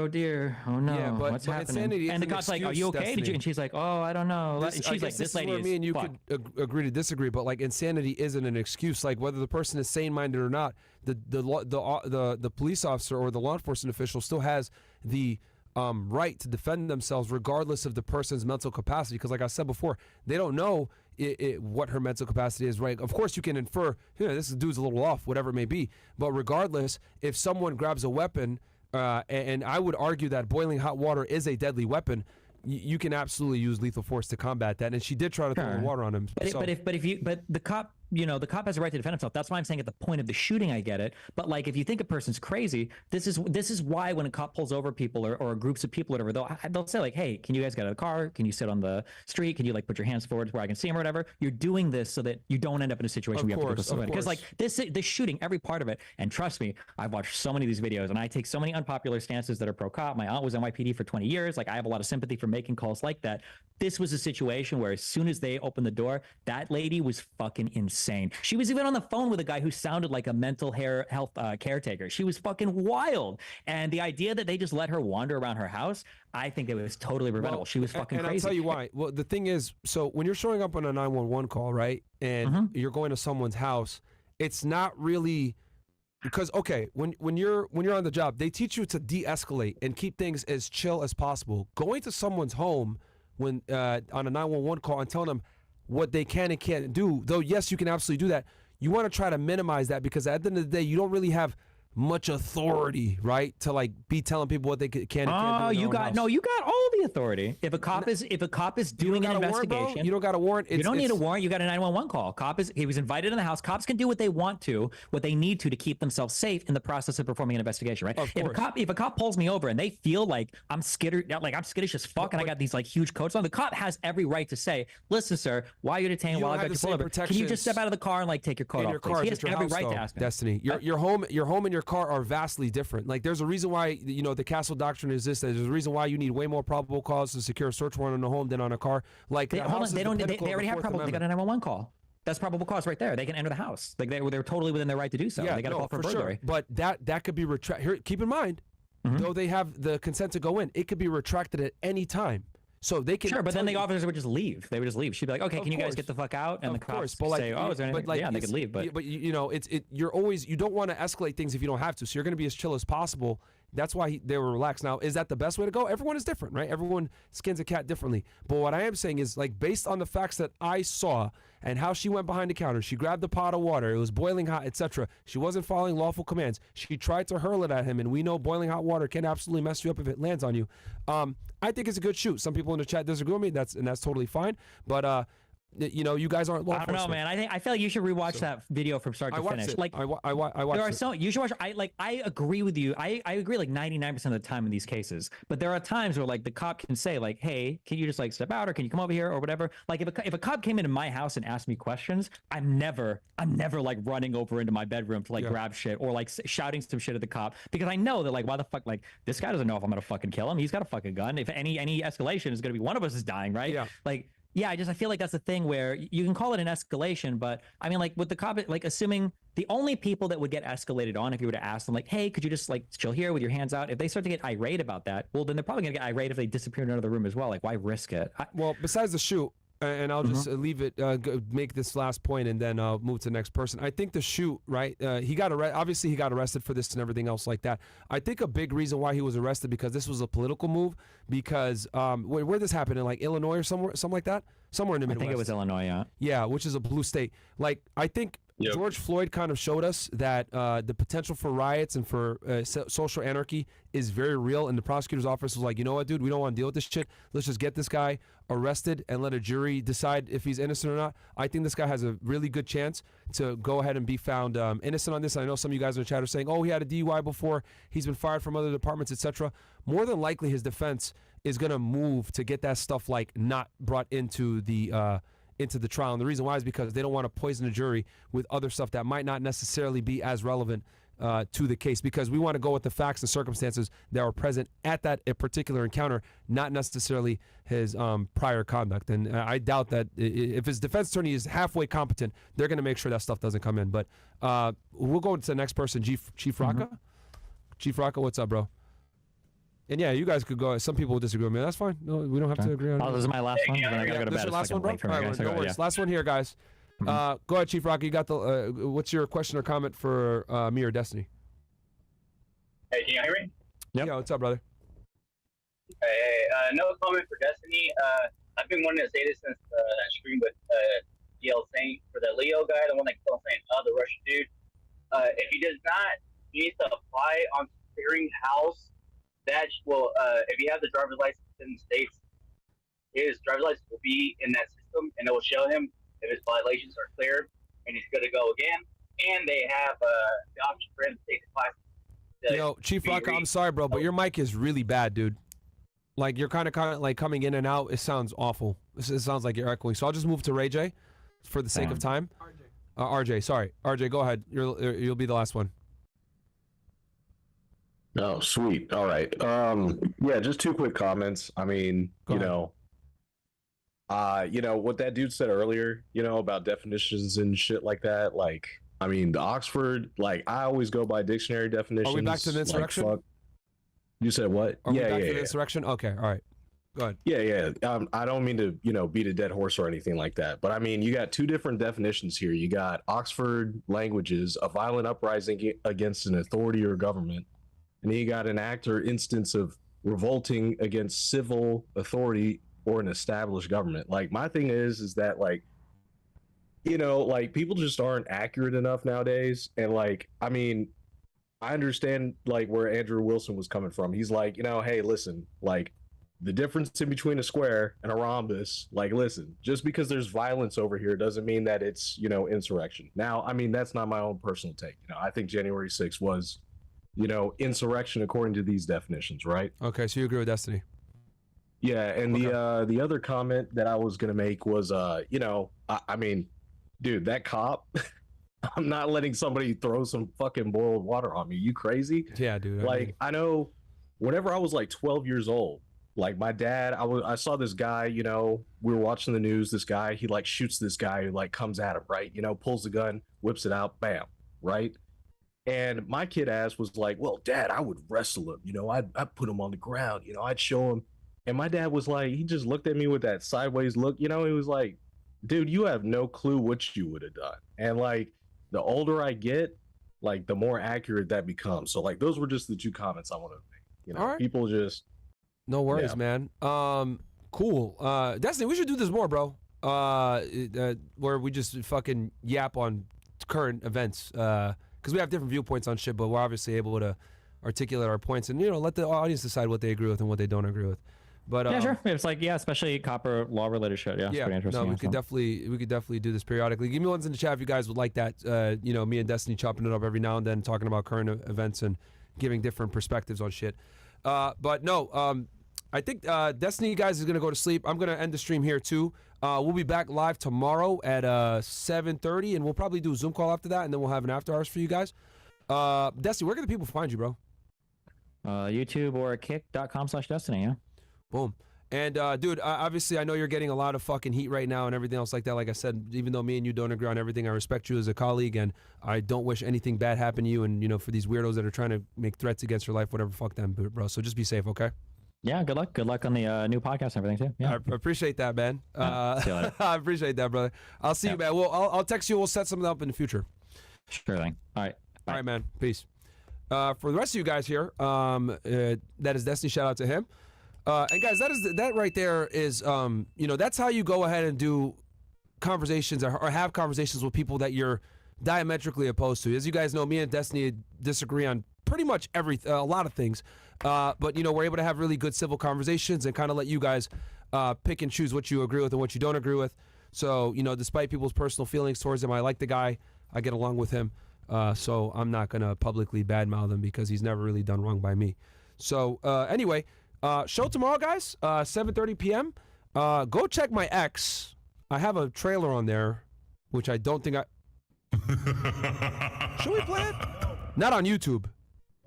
oh no, yeah, what's happening? And the cop's like, are you okay? Destiny. And she's like, oh, I don't know. And she's like, this lady is me and you could agree to disagree, but like insanity isn't an excuse. Like whether the person is sane-minded or not, the police officer or the law enforcement official still has the right to defend themselves regardless of the person's mental capacity. Because like I said before, they don't know what her mental capacity is, right? Of course you can infer, this dude's a little off, whatever it may be. But regardless, if someone grabs a weapon, and I would argue that boiling hot water is a deadly weapon, you can absolutely use lethal force to combat that. And she did try to throw water on him. But the cop, the cop has a right to defend himself. That's why I'm saying at the point of the shooting, I get it. But like, if you think a person's crazy, this is why when a cop pulls over people or groups of people or whatever, they'll say like, hey, can you guys get out of the car? Can you sit on the street? Can you like put your hands forward where I can see them or whatever? You're doing this so that you don't end up in a situation where you have to go to someone. Because like this shooting, every part of it, and trust me, I've watched so many of these videos and I take so many unpopular stances that are pro-cop. My aunt was NYPD for 20 years. Like I have a lot of sympathy for making calls like that. This was a situation where as soon as they opened the door, that lady was fucking insane. She was even on the phone with a guy who sounded like a mental health caretaker. She was fucking wild. And the idea that they just let her wander around her house, I think it was totally preventable. Well, she was fucking crazy. And I'll tell you why. Well, the thing is, so when you're showing up on a 911 call, right, and you're going to someone's house, it's not really because when you're on the job, they teach you to de-escalate and keep things as chill as possible. Going to someone's home when on a 911 call and telling them what they can and can't do, though yes, you can absolutely do that. You want to try to minimize that because at the end of the day, you don't really have much authority, right, to like be telling people what they can and can't do. Oh, you got all the authority. If a cop is doing an investigation, you don't got a warrant. You don't need a warrant. You got a 911 call. He was invited in the house. Cops can do what they want to, what they need to keep themselves safe in the process of performing an investigation, right? If a cop pulls me over and they feel like I'm skittish as fuck, and I got these like huge coats on, the cop has every right to say, "Listen, sir, why are you detained? While I got you pulled over, can you just step out of the car and like take your coat off?" He has every right to ask me. Destiny, your home and your car are vastly different. Like there's a reason why the Castle doctrine is this. There's a reason why you need way more probable cause to secure a search warrant on a home than on a car. Like they already have probable. They got a 911 call. That's probable cause right there. They can enter the house. Like they're totally within their right to do so. Yeah, they got to call for burglary. Sure. But that could be retracted. Here, keep in mind, though they have the consent to go in, it could be retracted at any time. So they can but then the officers would just leave. They would just leave. She'd be like, "Okay, can you guys get the fuck out?" And the cops say, "Oh, is there anything?" Yeah, they could leave. But you don't want to escalate things if you don't have to. So you're going to be as chill as possible That's why they were relaxed. Now, is that the best way to go? Everyone is different, right? Everyone skins a cat differently. But what I am saying is, like, based on the facts that I saw and how she went behind the counter, she grabbed the pot of water, it was boiling hot, etc. She wasn't following lawful commands. She tried to hurl it at him, and we know boiling hot water can absolutely mess you up if it lands on you. I think it's a good shoot. Some people in the chat disagree with me. That's totally fine. But you know, you guys aren't law enforcement. I don't know, man. I feel like you should rewatch that video from start to finish. It. Like, I watched there are it. so you should watch. I agree with you. I agree like 99% of the time in these cases. But there are times where like the cop can say like, "Hey, can you just like step out, or can you come over here, or whatever." Like if a cop came into my house and asked me questions, I'm never like running over into my bedroom to like grab shit or like shouting some shit at the cop, because I know that like, why the fuck, like, this guy doesn't know if I'm gonna fucking kill him. He's got a fucking gun. If any escalation is gonna be one of us is dying, right? Yeah. Like. Yeah, I feel like that's the thing where you can call it an escalation, but I mean, like with the cop, like assuming the only people that would get escalated on if you were to ask them like, hey, could you just like chill here with your hands out? If they start to get irate about that, well, then they're probably gonna get irate if they disappear in another room as well. Like, why risk it? Well, besides the shoot, and I'll just leave it, make this last point, and then move to the next person. I think the shoot, right? He got obviously he got arrested for this and everything else like that. I think a big reason why he was arrested, because this was a political move. Because where this happened, in like Illinois or somewhere, something like that, somewhere in the Midwest. I think it was Illinois, yeah. Yeah, which is a blue state. Like, I think George Floyd kind of showed us that the potential for riots and for social anarchy is very real. And the prosecutor's office was like, you know what, dude, we don't want to deal with this shit. Let's just get this guy arrested and let a jury decide if he's innocent or not. I think this guy has a really good chance to go ahead and be found innocent on this. I know some of you guys in the chat are saying, oh, he had a DUI before, he's been fired from other departments, etc. More than likely, his defense is going to move to get that stuff like not brought into the trial. And the reason why is because they don't want to poison the jury with other stuff that might not necessarily be as relevant to the case, because we want to go with the facts and circumstances that were present at that particular encounter, not necessarily his prior conduct. And I doubt that if his defense attorney is halfway competent, they're going to make sure that stuff doesn't come in. But we'll go to the next person, Chief Rocca. Chief Rocca, what's up, bro? And yeah, you guys could go. Some people will disagree with me. That's fine. No, we don't have to agree on it. Oh, this is my last one. Then I gotta go to This bed. is your last one, bro? All right, no worries. Last one here, guys. Go ahead, Chief Rocky. You got the. What's your question or comment for me or Destiny? Hey, can you hear me? Yep. Yeah, what's up, brother? Hey, no comment for Destiny. I've been wanting to say this since that stream with DL Saint for the Leo guy, the one that kept on saying, the Russian dude. If he does not, he needs to apply on clearing house. That will, if you have the driver's license in the States, his driver's license will be in that system, and it will show him if his violations are cleared, and he's good to go again. And they have the option for him to take the class. Yo, Chief Rock, I'm sorry, bro, but your mic is really bad, dude. Like, you're kind of like coming in and out. It sounds awful. It sounds like you're echoing. So I'll just move to Ray J for the sake of time. RJ, sorry. RJ, go ahead. You'll be the last one. Oh, sweet. All right. Yeah, just two quick comments. I mean, you know, what that dude said earlier, about definitions and shit like that. Like, I mean, the Oxford, like, I always go by dictionary definitions. Are we back to the insurrection? Like, you said what? Are we back to the insurrection? Okay, all right. Go ahead. Yeah. I don't mean to, beat a dead horse or anything like that. But I mean, you got two different definitions here. You got Oxford languages, a violent uprising against an authority or government. And then you got an act or instance of revolting against civil authority or an established government. Like, my thing is that, like, like, people just aren't accurate enough nowadays. And, like, I mean, I understand, like, where Andrew Wilson was coming from. He's like, hey, listen, like, the difference in between a square and a rhombus, like, listen, just because there's violence over here doesn't mean that it's, insurrection. Now, I mean, that's not my own personal take. I think January 6th was, insurrection according to these definitions, right? Okay, so you agree with Destiny? Yeah, and the other comment that I was gonna make was, I mean, dude, that cop, I'm not letting somebody throw some fucking boiled water on me. You crazy? Yeah, dude. Like, I know, whenever I was like 12 years old, like, my dad, I saw this guy, we were watching the news. This guy, he like shoots this guy who like comes at him, right? Pulls the gun, whips it out, bam, right? And my kid ass was like, well, Dad, I would wrestle him. I'd put him on the ground. I'd show him. And my dad was like, he just looked at me with that sideways look. He was like, dude, you have no clue what you would have done. And like, the older I get, like the more accurate that becomes. So like those were just the two comments I wanted to make. You know, All right. people just no worries, man. Cool. Destiny, we should do this more, bro. Where we just fucking yap on current events. Because we have different viewpoints on shit, but we're obviously able to articulate our points and, you know, let the audience decide what they agree with and what they don't agree with. But yeah, sure. It's like, yeah, especially copper law related shit. Yeah, it's pretty interesting. No, we could definitely do this periodically. Give me ones in the chat if you guys would like that. You know, me and Destiny chopping it up every now and then, talking about current events and giving different perspectives on shit. But no, I think Destiny, guys, is gonna go to sleep. I'm gonna end the stream here too. We'll be back live tomorrow at 7:30, and we'll probably do a Zoom call after that, and then we'll have an after hours for you guys. Destiny, where can the people find you, bro? YouTube or kick.com/Destiny. Yeah. Boom. And dude, obviously I know you're getting a lot of fucking heat right now and everything else like that. Like I said, even though me and you don't agree on everything, I respect you as a colleague, and I don't wish anything bad happen to you. And, you know, for these weirdos that are trying to make threats against your life, whatever, fuck them, bro. So just be safe, okay? Yeah, good luck. Good luck on the new podcast and everything too. Yeah. I appreciate that, man. See you later. I appreciate that, brother. I'll see you, man. I'll text you. We'll set something up in the future. Sure thing. All right. Bye. All right, man. Peace. For the rest of you guys here, that is Destiny. Shout out to him. And guys, that right there is, you know, that's how you go ahead and do conversations or have conversations with people that you're diametrically opposed to. As you guys know, me and Destiny disagree on pretty much a lot of things. But, you know, we're able to have really good civil conversations and kind of let you guys pick and choose what you agree with and what you don't agree with. So, you know, despite people's personal feelings towards him, I like the guy. I get along with him. So I'm not going to publicly badmouth him because he's never really done wrong by me. So anyway, show tomorrow, guys, 7:30 p.m. Go check my X. I have a trailer on there, which I don't think Should we play it? No. Not on YouTube.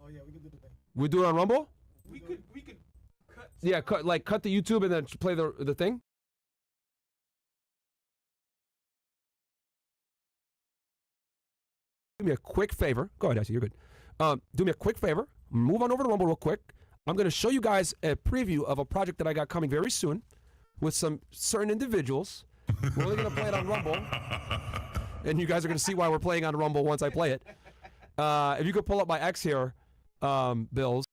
Oh yeah, we can do the thing. We do it on Rumble? We could cut. Yeah, cut the YouTube and then play the thing. Do me a quick favor. Go ahead, Ashley, you're good. Do me a quick favor. Move on over to Rumble real quick. I'm going to show you guys a preview of a project that I got coming very soon with some certain individuals. We're only going to play it on Rumble. And you guys are going to see why we're playing on Rumble once I play it. If you could pull up my X here, Bills.